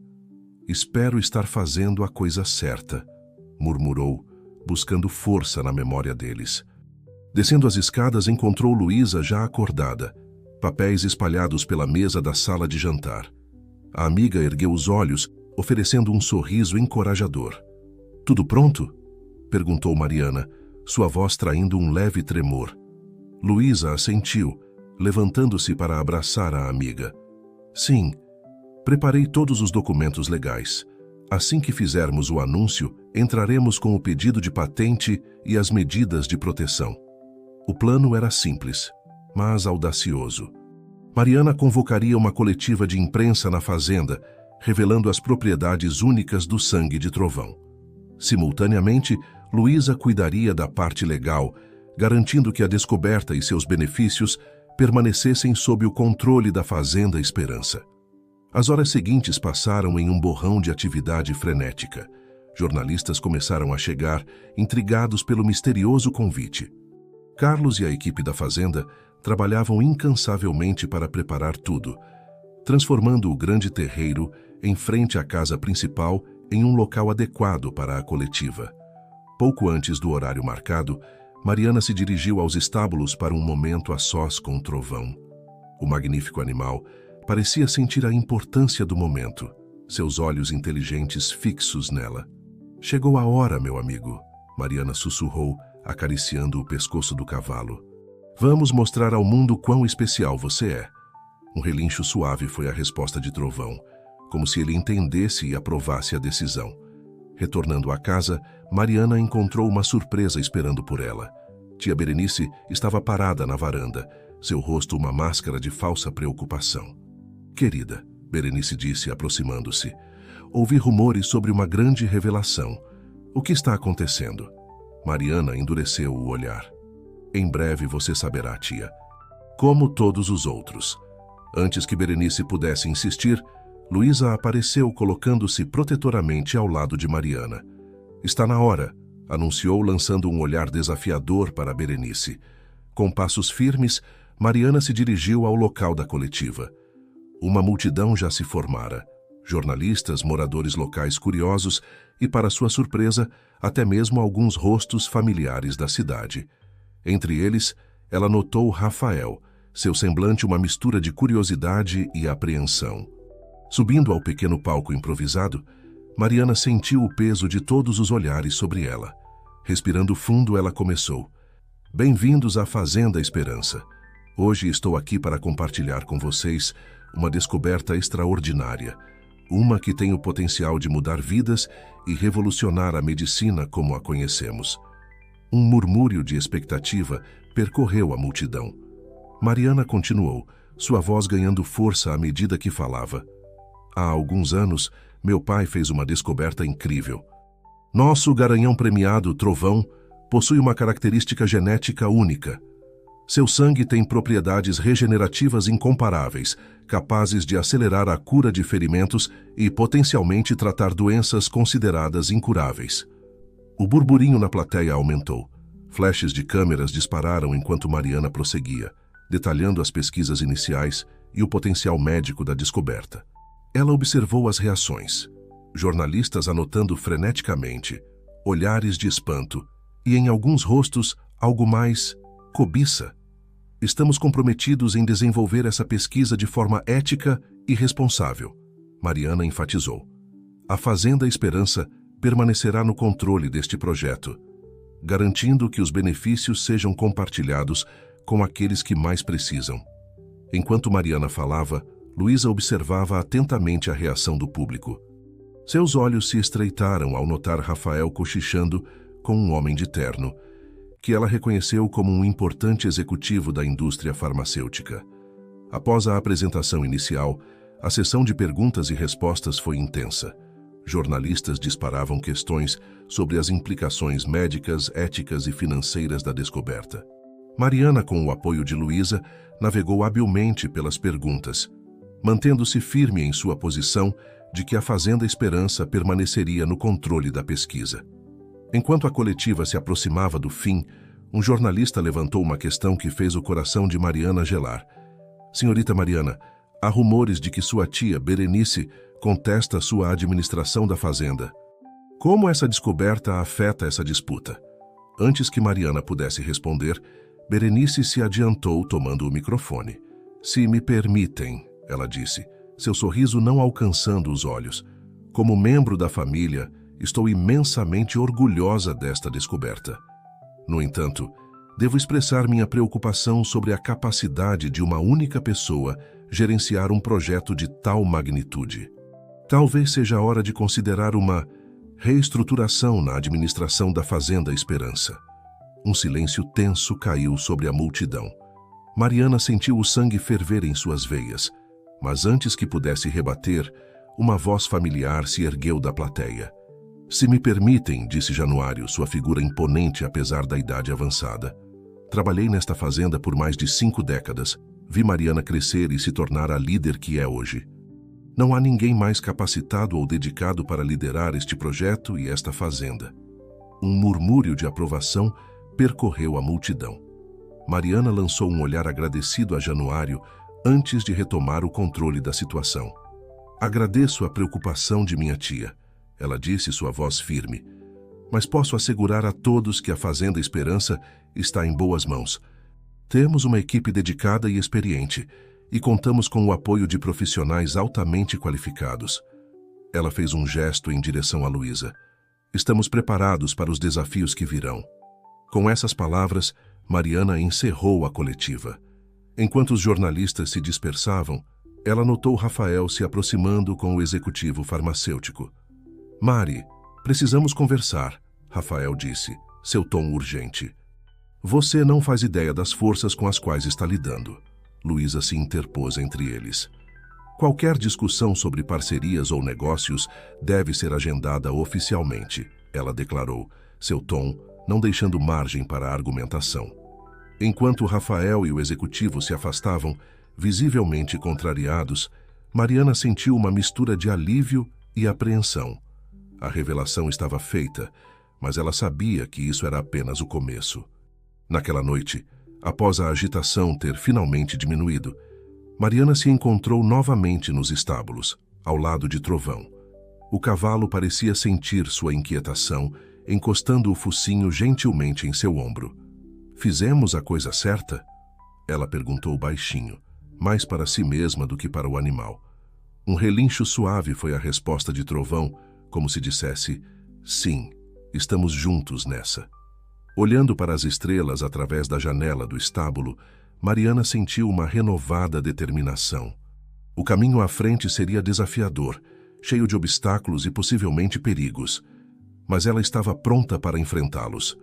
"Espero estar fazendo a coisa certa", murmurou, buscando força na memória deles. Descendo as escadas, encontrou Luísa já acordada, papéis espalhados pela mesa da sala de jantar. A amiga ergueu os olhos, oferecendo um sorriso encorajador. "Tudo pronto?" perguntou Mariana, sua voz traindo um leve tremor. Luísa assentiu, levantando-se para abraçar a amiga. "Sim, preparei todos os documentos legais. Assim que fizermos o anúncio, entraremos com o pedido de patente e as medidas de proteção." O plano era simples, mas audacioso. Mariana convocaria uma coletiva de imprensa na fazenda, revelando as propriedades únicas do sangue de Trovão. Simultaneamente, Luísa cuidaria da parte legal, garantindo que a descoberta e seus benefícios permanecessem sob o controle da Fazenda Esperança. As horas seguintes passaram em um borrão de atividade frenética. Jornalistas começaram a chegar, intrigados pelo misterioso convite. Carlos e a equipe da Fazenda trabalhavam incansavelmente para preparar tudo, transformando o grande terreiro em frente à casa principal em um local adequado para a coletiva. Pouco antes do horário marcado, Mariana se dirigiu aos estábulos para um momento a sós com o Trovão. O magnífico animal parecia sentir a importância do momento, seus olhos inteligentes fixos nela. "Chegou a hora, meu amigo", Mariana sussurrou, acariciando o pescoço do cavalo. "Vamos mostrar ao mundo quão especial você é." Um relincho suave foi a resposta de Trovão, como se ele entendesse e aprovasse a decisão. Retornando à casa, Mariana encontrou uma surpresa esperando por ela. Tia Berenice estava parada na varanda, seu rosto uma máscara de falsa preocupação. "Querida", Berenice disse, aproximando-se, "ouvi rumores sobre uma grande revelação. O que está acontecendo?" Mariana endureceu o olhar. "Em breve você saberá, tia." Como todos os outros. Antes que Berenice pudesse insistir, Luísa apareceu colocando-se protetoramente ao lado de Mariana. "Está na hora", anunciou, lançando um olhar desafiador para Berenice. Com passos firmes, Mariana se dirigiu ao local da coletiva. Uma multidão já se formara. Jornalistas, moradores locais curiosos e, para sua surpresa, até mesmo alguns rostos familiares da cidade. Entre eles, ela notou Rafael, seu semblante uma mistura de curiosidade e apreensão. Subindo ao pequeno palco improvisado, Mariana sentiu o peso de todos os olhares sobre ela. Respirando fundo, ela começou. "Bem-vindos à Fazenda Esperança. Hoje estou aqui para compartilhar com vocês uma descoberta extraordinária, uma que tem o potencial de mudar vidas e revolucionar a medicina como a conhecemos." Um murmúrio de expectativa percorreu a multidão. Mariana continuou, sua voz ganhando força à medida que falava. "Há alguns anos, meu pai fez uma descoberta incrível. Nosso garanhão premiado, Trovão, possui uma característica genética única. Seu sangue tem propriedades regenerativas incomparáveis, capazes de acelerar a cura de ferimentos e potencialmente tratar doenças consideradas incuráveis." O burburinho na plateia aumentou. Flashes de câmeras dispararam enquanto Mariana prosseguia, detalhando as pesquisas iniciais e o potencial médico da descoberta. Ela observou as reações. Jornalistas anotando freneticamente, olhares de espanto e, em alguns rostos, algo mais cobiça. "Estamos comprometidos em desenvolver essa pesquisa de forma ética e responsável", Mariana enfatizou. "A Fazenda Esperança permanecerá no controle deste projeto, garantindo que os benefícios sejam compartilhados com aqueles que mais precisam." Enquanto Mariana falava, Luísa observava atentamente a reação do público. Seus olhos se estreitaram ao notar Rafael cochichando com um homem de terno, que ela reconheceu como um importante executivo da indústria farmacêutica. Após a apresentação inicial, a sessão de perguntas e respostas foi intensa. Jornalistas disparavam questões sobre as implicações médicas, éticas e financeiras da descoberta. Mariana, com o apoio de Luísa, navegou habilmente pelas perguntas, mantendo-se firme em sua posição de que a Fazenda Esperança permaneceria no controle da pesquisa. Enquanto a coletiva se aproximava do fim, um jornalista levantou uma questão que fez o coração de Mariana gelar. Senhorita Mariana, há rumores de que sua tia, Berenice, contesta sua administração da fazenda. Como essa descoberta afeta essa disputa? Antes que Mariana pudesse responder, Berenice se adiantou tomando o microfone. Se me permitem, ela disse, seu sorriso não alcançando os olhos. Como membro da família, estou imensamente orgulhosa desta descoberta. No entanto, devo expressar minha preocupação sobre a capacidade de uma única pessoa gerenciar um projeto de tal magnitude. Talvez seja a hora de considerar uma reestruturação na administração da Fazenda Esperança. Um silêncio tenso caiu sobre a multidão. Mariana sentiu o sangue ferver em suas veias, mas antes que pudesse rebater, uma voz familiar se ergueu da plateia. Se me permitem, disse Januário, sua figura imponente apesar da idade avançada. Trabalhei nesta fazenda por mais de 5 décadas. Vi Mariana crescer e se tornar a líder que é hoje. Não há ninguém mais capacitado ou dedicado para liderar este projeto e esta fazenda. Um murmúrio de aprovação percorreu a multidão. Mariana lançou um olhar agradecido a Januário antes de retomar o controle da situação. Agradeço a preocupação de minha tia, ela disse, sua voz firme. Mas posso assegurar a todos que a Fazenda Esperança está em boas mãos. Temos uma equipe dedicada e experiente, e contamos com o apoio de profissionais altamente qualificados. Ela fez um gesto em direção a Luísa. Estamos preparados para os desafios que virão. Com essas palavras, Mariana encerrou a coletiva. Enquanto os jornalistas se dispersavam, ela notou Rafael se aproximando com o executivo farmacêutico. Mari, precisamos conversar, Rafael disse, seu tom urgente. Você não faz ideia das forças com as quais está lidando. Luísa se interpôs entre eles. Qualquer discussão sobre parcerias ou negócios deve ser agendada oficialmente, ela declarou, seu tom não deixando margem para a argumentação. Enquanto Rafael e o executivo se afastavam, visivelmente contrariados, Mariana sentiu uma mistura de alívio e apreensão. A revelação estava feita, mas ela sabia que isso era apenas o começo. Naquela noite, após a agitação ter finalmente diminuído, Mariana se encontrou novamente nos estábulos, ao lado de Trovão. O cavalo parecia sentir sua inquietação, encostando o focinho gentilmente em seu ombro. Fizemos a coisa certa? Ela perguntou baixinho, mais para si mesma do que para o animal. Um relincho suave foi a resposta de Trovão, como se dissesse, sim, estamos juntos nessa. Olhando para as estrelas através da janela do estábulo, Mariana sentiu uma renovada determinação. O caminho à frente seria desafiador, cheio de obstáculos e possivelmente perigos, mas ela estava pronta para enfrentá-los.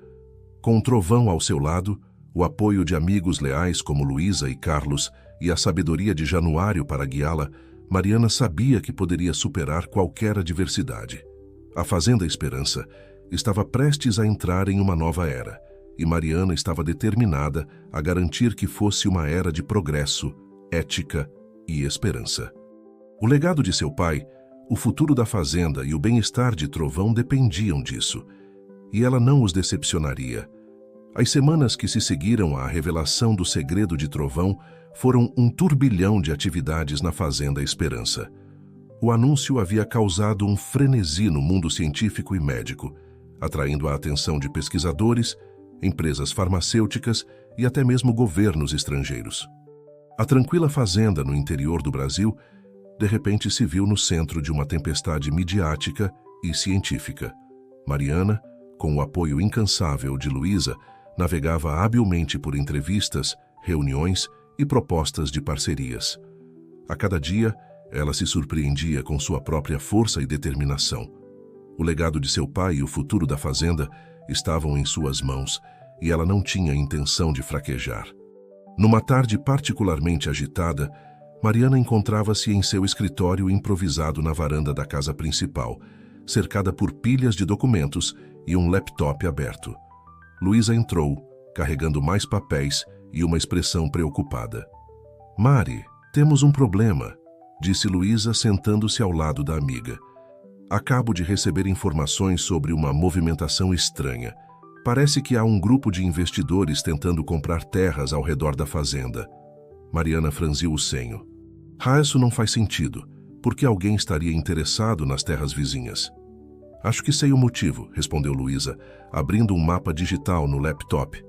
Com um Trovão ao seu lado, o apoio de amigos leais como Luísa e Carlos e a sabedoria de Januário para guiá-la, Mariana sabia que poderia superar qualquer adversidade. A Fazenda Esperança estava prestes a entrar em uma nova era, e Mariana estava determinada a garantir que fosse uma era de progresso, ética e esperança. O legado de seu pai, o futuro da fazenda e o bem-estar de Trovão dependiam disso, e ela não os decepcionaria. As semanas que se seguiram à revelação do segredo de Trovão foram um turbilhão de atividades na Fazenda Esperança. O anúncio havia causado um frenesi no mundo científico e médico, atraindo a atenção de pesquisadores, empresas farmacêuticas e até mesmo governos estrangeiros. A tranquila fazenda no interior do Brasil, de repente se viu no centro de uma tempestade midiática e científica. Mariana, com o apoio incansável de Luísa, navegava habilmente por entrevistas, reuniões e propostas de parcerias. A cada dia, Ela se surpreendia com sua própria força e determinação. O legado de seu pai e o futuro da fazenda estavam em suas mãos e ela não tinha intenção de fraquejar. Numa tarde particularmente agitada, Mariana encontrava-se em seu escritório improvisado na varanda da casa principal, cercada por pilhas de documentos e um laptop aberto. Luísa entrou, carregando mais papéis e uma expressão preocupada. "Mari, temos um problema", disse Luísa sentando-se ao lado da amiga. "Acabo de receber informações sobre uma movimentação estranha. Parece que há um grupo de investidores tentando comprar terras ao redor da fazenda." Mariana franziu o senho. Isso não faz sentido. Por que alguém estaria interessado nas terras vizinhas?" "Acho que sei o motivo", respondeu Luísa, abrindo um mapa digital no laptop.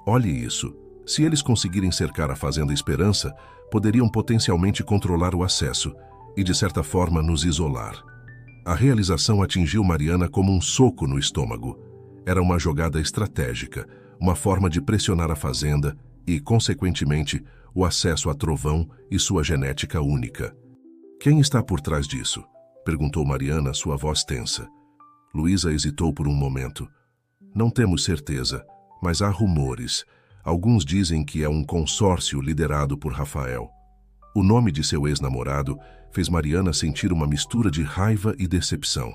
"Olhe isso. Se eles conseguirem cercar a Fazenda Esperança, poderiam potencialmente controlar o acesso e, de certa forma, nos isolar." A realização atingiu Mariana como um soco no estômago. Era uma jogada estratégica, uma forma de pressionar a fazenda e, consequentemente, o acesso a Trovão e sua genética única. "Quem está por trás disso?" perguntou Mariana, sua voz tensa. Luísa hesitou por um momento. "Não temos certeza, mas há rumores. Alguns dizem que é um consórcio liderado por Rafael." O nome de seu ex-namorado fez Mariana sentir uma mistura de raiva e decepção.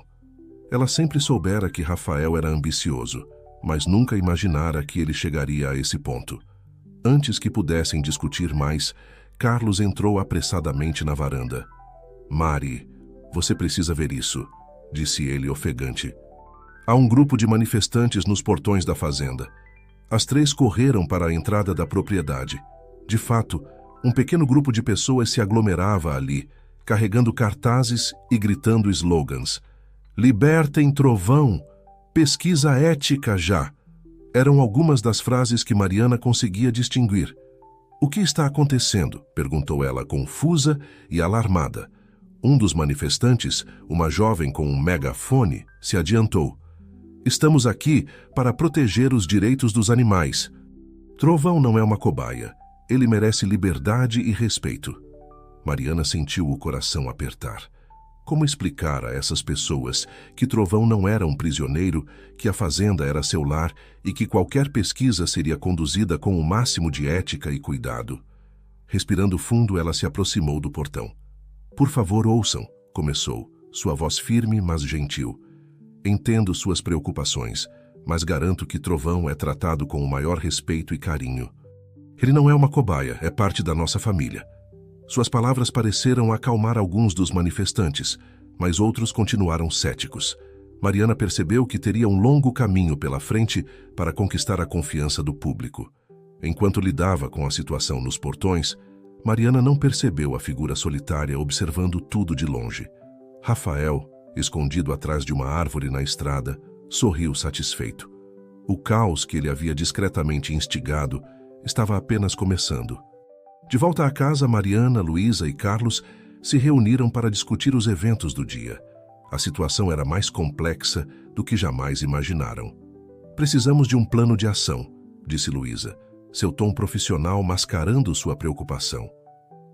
Ela sempre soubera que Rafael era ambicioso, mas nunca imaginara que ele chegaria a esse ponto. Antes que pudessem discutir mais, Carlos entrou apressadamente na varanda. "Mari, você precisa ver isso", disse ele ofegante. "Há um grupo de manifestantes nos portões da fazenda." As três correram para a entrada da propriedade. De fato, um pequeno grupo de pessoas se aglomerava ali, carregando cartazes e gritando slogans. "Libertem Trovão! Pesquisa ética já!" Eram algumas das frases que Mariana conseguia distinguir. "O que está acontecendo?", perguntou ela, confusa e alarmada. Um dos manifestantes, uma jovem com um megafone, se adiantou. "Estamos aqui para proteger os direitos dos animais. Trovão não é uma cobaia. Ele merece liberdade e respeito." Mariana sentiu o coração apertar. Como explicar a essas pessoas que Trovão não era um prisioneiro, que a fazenda era seu lar e que qualquer pesquisa seria conduzida com o máximo de ética e cuidado? Respirando fundo, ela se aproximou do portão. "Por favor, ouçam", começou, sua voz firme, mas gentil. "Entendo suas preocupações, mas garanto que Trovão é tratado com o maior respeito e carinho. Ele não é uma cobaia, é parte da nossa família." Suas palavras pareceram acalmar alguns dos manifestantes, mas outros continuaram céticos. Mariana percebeu que teria um longo caminho pela frente para conquistar a confiança do público. Enquanto lidava com a situação nos portões, Mariana não percebeu a figura solitária observando tudo de longe. Rafael, escondido atrás de uma árvore na estrada, sorriu satisfeito. O caos que ele havia discretamente instigado estava apenas começando. De volta à casa, Mariana, Luísa e Carlos se reuniram para discutir os eventos do dia. A situação era mais complexa do que jamais imaginaram. "Precisamos de um plano de ação", disse Luísa, seu tom profissional mascarando sua preocupação.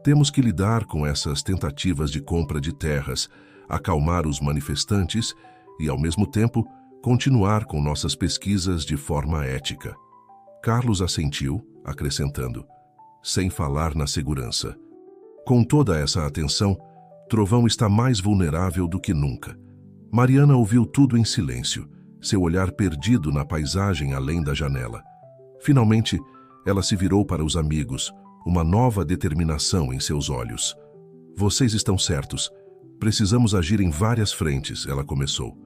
"Temos que lidar com essas tentativas de compra de terras, acalmar os manifestantes e, ao mesmo tempo, continuar com nossas pesquisas de forma ética." Carlos assentiu, acrescentando, "sem falar na segurança. Com toda essa atenção, Trovão está mais vulnerável do que nunca." Mariana ouviu tudo em silêncio, seu olhar perdido na paisagem além da janela. Finalmente, ela se virou para os amigos, uma nova determinação em seus olhos. "Vocês estão certos. Precisamos agir em várias frentes", ela começou.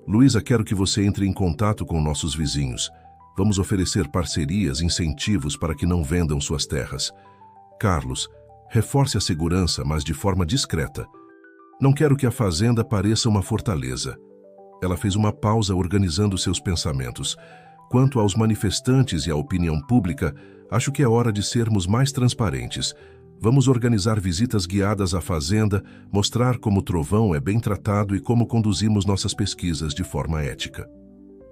"Luísa, quero que você entre em contato com nossos vizinhos. Vamos oferecer parcerias, incentivos para que não vendam suas terras. Carlos, reforce a segurança, mas de forma discreta. Não quero que a fazenda pareça uma fortaleza." Ela fez uma pausa organizando seus pensamentos. "Quanto aos manifestantes e à opinião pública, acho que é hora de sermos mais transparentes. Vamos organizar visitas guiadas à fazenda, mostrar como Trovão é bem tratado e como conduzimos nossas pesquisas de forma ética."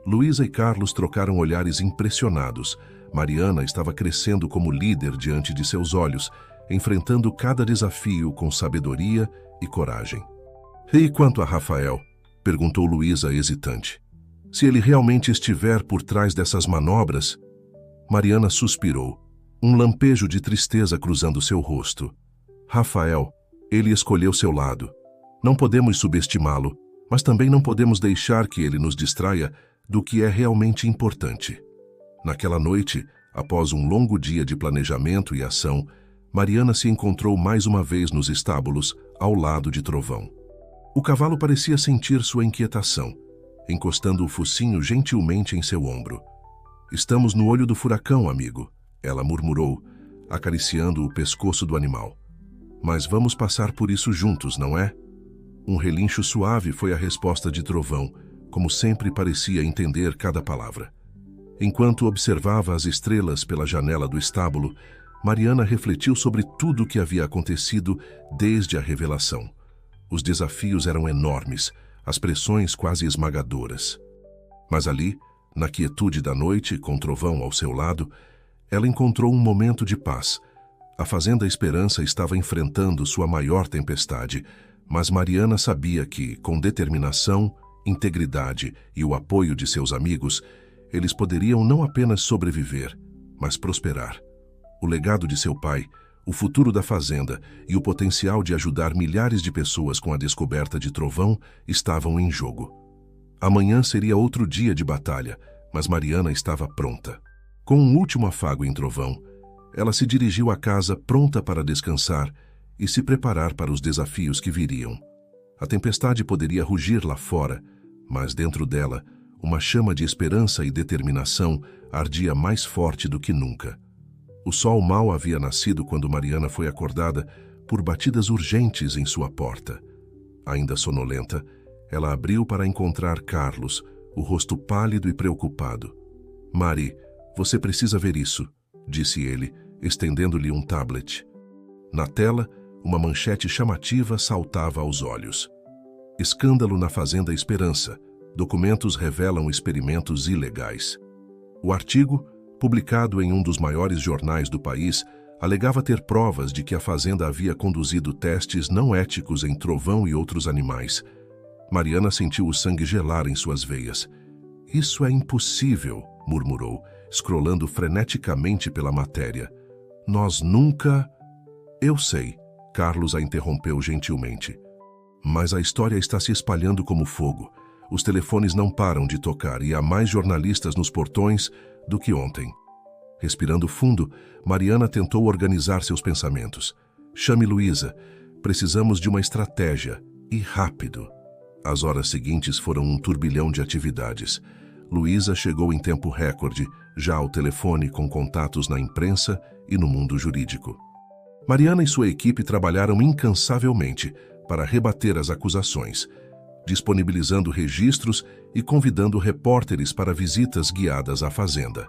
Luísa e Carlos trocaram olhares impressionados. Mariana estava crescendo como líder diante de seus olhos, enfrentando cada desafio com sabedoria e coragem. E quanto a Rafael? Perguntou Luísa hesitante. Se ele realmente estiver por trás dessas manobras? Mariana suspirou, um lampejo de tristeza cruzando seu rosto. Rafael, ele escolheu seu lado. Não podemos subestimá-lo, mas também não podemos deixar que ele nos distraia do que é realmente importante. Naquela noite, após um longo dia de planejamento e ação, Mariana se encontrou mais uma vez nos estábulos, ao lado de Trovão. O cavalo parecia sentir sua inquietação, encostando o focinho gentilmente em seu ombro. Estamos no olho do furacão, amigo, ela murmurou, acariciando o pescoço do animal. Mas vamos passar por isso juntos, não é? Um relincho suave foi a resposta de Trovão, como sempre parecia entender cada palavra. Enquanto observava as estrelas pela janela do estábulo, Mariana refletiu sobre tudo o que havia acontecido desde a revelação. Os desafios eram enormes, as pressões quase esmagadoras. Mas ali, na quietude da noite, com Trovão ao seu lado, ela encontrou um momento de paz. A Fazenda Esperança estava enfrentando sua maior tempestade, mas Mariana sabia que, com determinação, integridade e o apoio de seus amigos, eles poderiam não apenas sobreviver, mas prosperar. O legado de seu pai, o futuro da fazenda e o potencial de ajudar milhares de pessoas com a descoberta de Trovão estavam em jogo. Amanhã seria outro dia de batalha, mas Mariana estava pronta. Com um último afago em Trovão, ela se dirigiu à casa pronta para descansar e se preparar para os desafios que viriam. A tempestade poderia rugir lá fora, mas dentro dela, uma chama de esperança e determinação ardia mais forte do que nunca. O sol mal havia nascido quando Mariana foi acordada por batidas urgentes em sua porta. Ainda sonolenta, ela abriu para encontrar Carlos, o rosto pálido e preocupado. "Mari, você precisa ver isso", disse ele, estendendo-lhe um tablet. Na tela, uma manchete chamativa saltava aos olhos. Escândalo na Fazenda Esperança. Documentos revelam experimentos ilegais. O artigo, publicado em um dos maiores jornais do país, alegava ter provas de que a fazenda havia conduzido testes não éticos em Trovão e outros animais. Mariana sentiu o sangue gelar em suas veias. "Isso é impossível", murmurou, scrollando freneticamente pela matéria. "Nós nunca..." "Eu sei", Carlos a interrompeu gentilmente. "Mas a história está se espalhando como fogo. Os telefones não param de tocar e há mais jornalistas nos portões do que ontem." Respirando fundo, Mariana tentou organizar seus pensamentos. "Chame Luísa. Precisamos de uma estratégia. E rápido." As horas seguintes foram um turbilhão de atividades. Luísa chegou em tempo recorde, já ao telefone com contatos na imprensa e no mundo jurídico. Mariana e sua equipe trabalharam incansavelmente para rebater as acusações, disponibilizando registros e convidando repórteres para visitas guiadas à fazenda.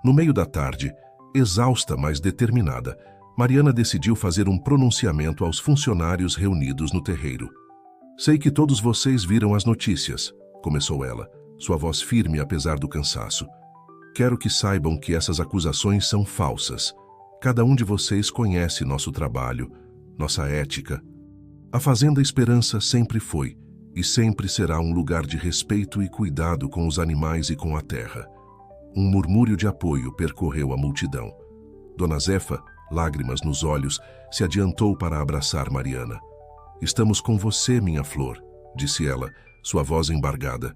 No meio da tarde, exausta, mas determinada, Mariana decidiu fazer um pronunciamento aos funcionários reunidos no terreiro. "Sei que todos vocês viram as notícias", começou ela, sua voz firme apesar do cansaço. "Quero que saibam que essas acusações são falsas. Cada um de vocês conhece nosso trabalho, nossa ética. A Fazenda Esperança sempre foi e sempre será um lugar de respeito e cuidado com os animais e com a terra." Um murmúrio de apoio percorreu a multidão. Dona Zefa, lágrimas nos olhos, se adiantou para abraçar Mariana. "Estamos com você, minha flor", disse ela, sua voz embargada.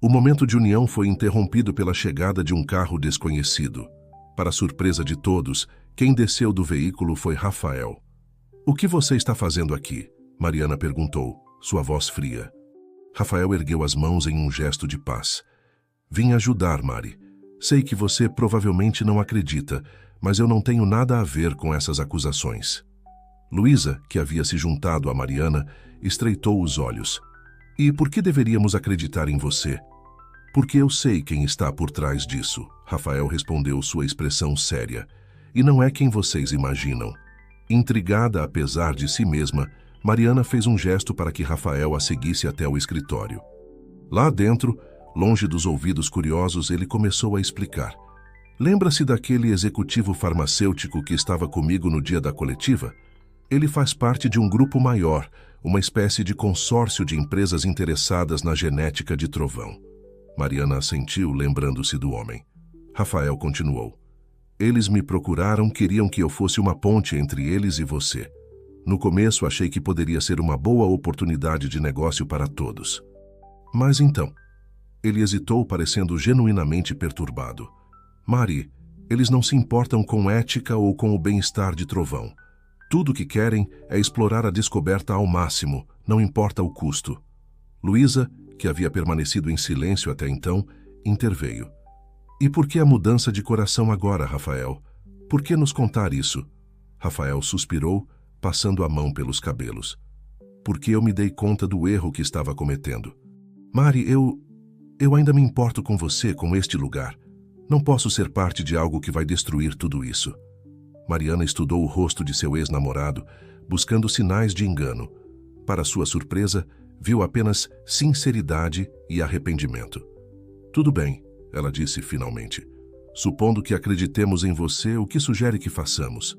O momento de união foi interrompido pela chegada de um carro desconhecido. Para surpresa de todos, quem desceu do veículo foi Rafael. "O que você está fazendo aqui?", Mariana perguntou, sua voz fria. Rafael ergueu as mãos em um gesto de paz. "Vim ajudar, Mari. Sei que você provavelmente não acredita, mas eu não tenho nada a ver com essas acusações." Luísa, que havia se juntado a Mariana, estreitou os olhos. "E por que deveríamos acreditar em você?" "Porque eu sei quem está por trás disso", Rafael respondeu, sua expressão séria. "E não é quem vocês imaginam." Intrigada apesar de si mesma, Mariana fez um gesto para que Rafael a seguisse até o escritório. Lá dentro, longe dos ouvidos curiosos, ele começou a explicar. Lembra-se daquele executivo farmacêutico que estava comigo no dia da coletiva? Ele faz parte de um grupo maior, uma espécie de consórcio de empresas interessadas na genética de Trovão. Mariana assentiu, lembrando-se do homem. Rafael continuou. Eles me procuraram, queriam que eu fosse uma ponte entre eles e você. No começo achei que poderia ser uma boa oportunidade de negócio para todos. Mas então... Ele hesitou, parecendo genuinamente perturbado. Mari, eles não se importam com ética ou com o bem-estar de Trovão. Tudo o que querem é explorar a descoberta ao máximo, não importa o custo. Luísa, que havia permanecido em silêncio até então, interveio. E por que a mudança de coração agora, Rafael? Por que nos contar isso? Rafael suspirou, passando a mão pelos cabelos. Porque eu me dei conta do erro que estava cometendo. Mari, eu ainda me importo com você, com este lugar. Não posso ser parte de algo que vai destruir tudo isso. Mariana estudou o rosto de seu ex-namorado, buscando sinais de engano. Para sua surpresa, viu apenas sinceridade e arrependimento. Tudo bem, ela disse finalmente. Supondo que acreditemos em você, o que sugere que façamos?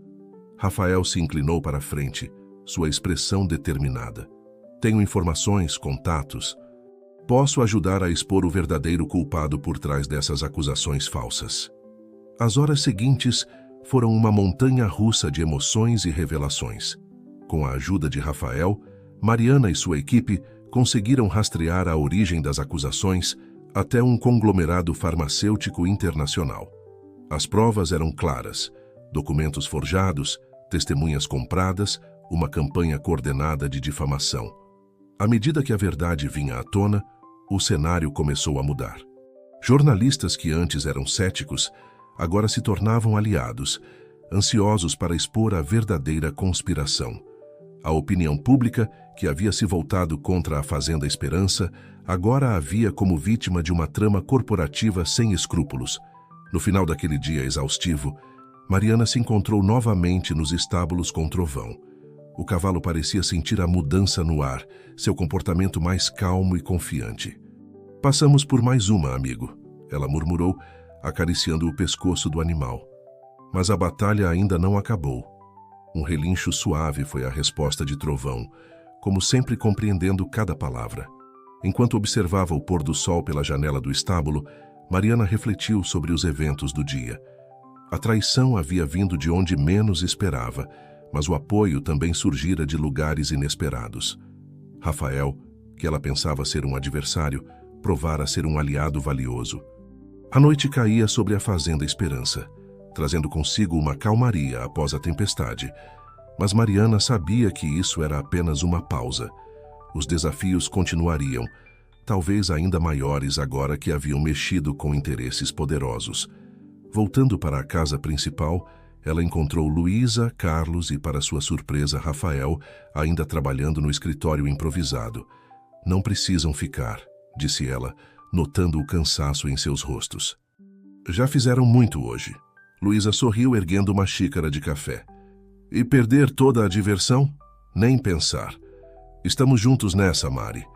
Rafael se inclinou para a frente, sua expressão determinada. Tenho informações, contatos. Posso ajudar a expor o verdadeiro culpado por trás dessas acusações falsas. As horas seguintes foram uma montanha-russa de emoções e revelações. Com a ajuda de Rafael, Mariana e sua equipe conseguiram rastrear a origem das acusações até um conglomerado farmacêutico internacional. As provas eram claras: documentos forjados, testemunhas compradas, uma campanha coordenada de difamação. À medida que a verdade vinha à tona, o cenário começou a mudar. Jornalistas que antes eram céticos, agora se tornavam aliados, ansiosos para expor a verdadeira conspiração. A opinião pública, que havia se voltado contra a Fazenda Esperança, agora a via como vítima de uma trama corporativa sem escrúpulos. No final daquele dia exaustivo, Mariana se encontrou novamente nos estábulos com Trovão. O cavalo parecia sentir a mudança no ar, seu comportamento mais calmo e confiante. Passamos por mais uma, amigo, ela murmurou, acariciando o pescoço do animal. Mas a batalha ainda não acabou. Um relincho suave foi a resposta de Trovão, como sempre compreendendo cada palavra. Enquanto observava o pôr do sol pela janela do estábulo, Mariana refletiu sobre os eventos do dia. A traição havia vindo de onde menos esperava, mas o apoio também surgira de lugares inesperados. Rafael, que ela pensava ser um adversário, provara ser um aliado valioso. A noite caía sobre a Fazenda Esperança, trazendo consigo uma calmaria após a tempestade, mas Mariana sabia que isso era apenas uma pausa. Os desafios continuariam, talvez ainda maiores agora que haviam mexido com interesses poderosos. Voltando para a casa principal, ela encontrou Luísa, Carlos e, para sua surpresa, Rafael, ainda trabalhando no escritório improvisado. Não precisam ficar, disse ela, notando o cansaço em seus rostos. Já fizeram muito hoje. Luísa sorriu, erguendo uma xícara de café. E perder toda a diversão? Nem pensar. Estamos juntos nessa, Mari.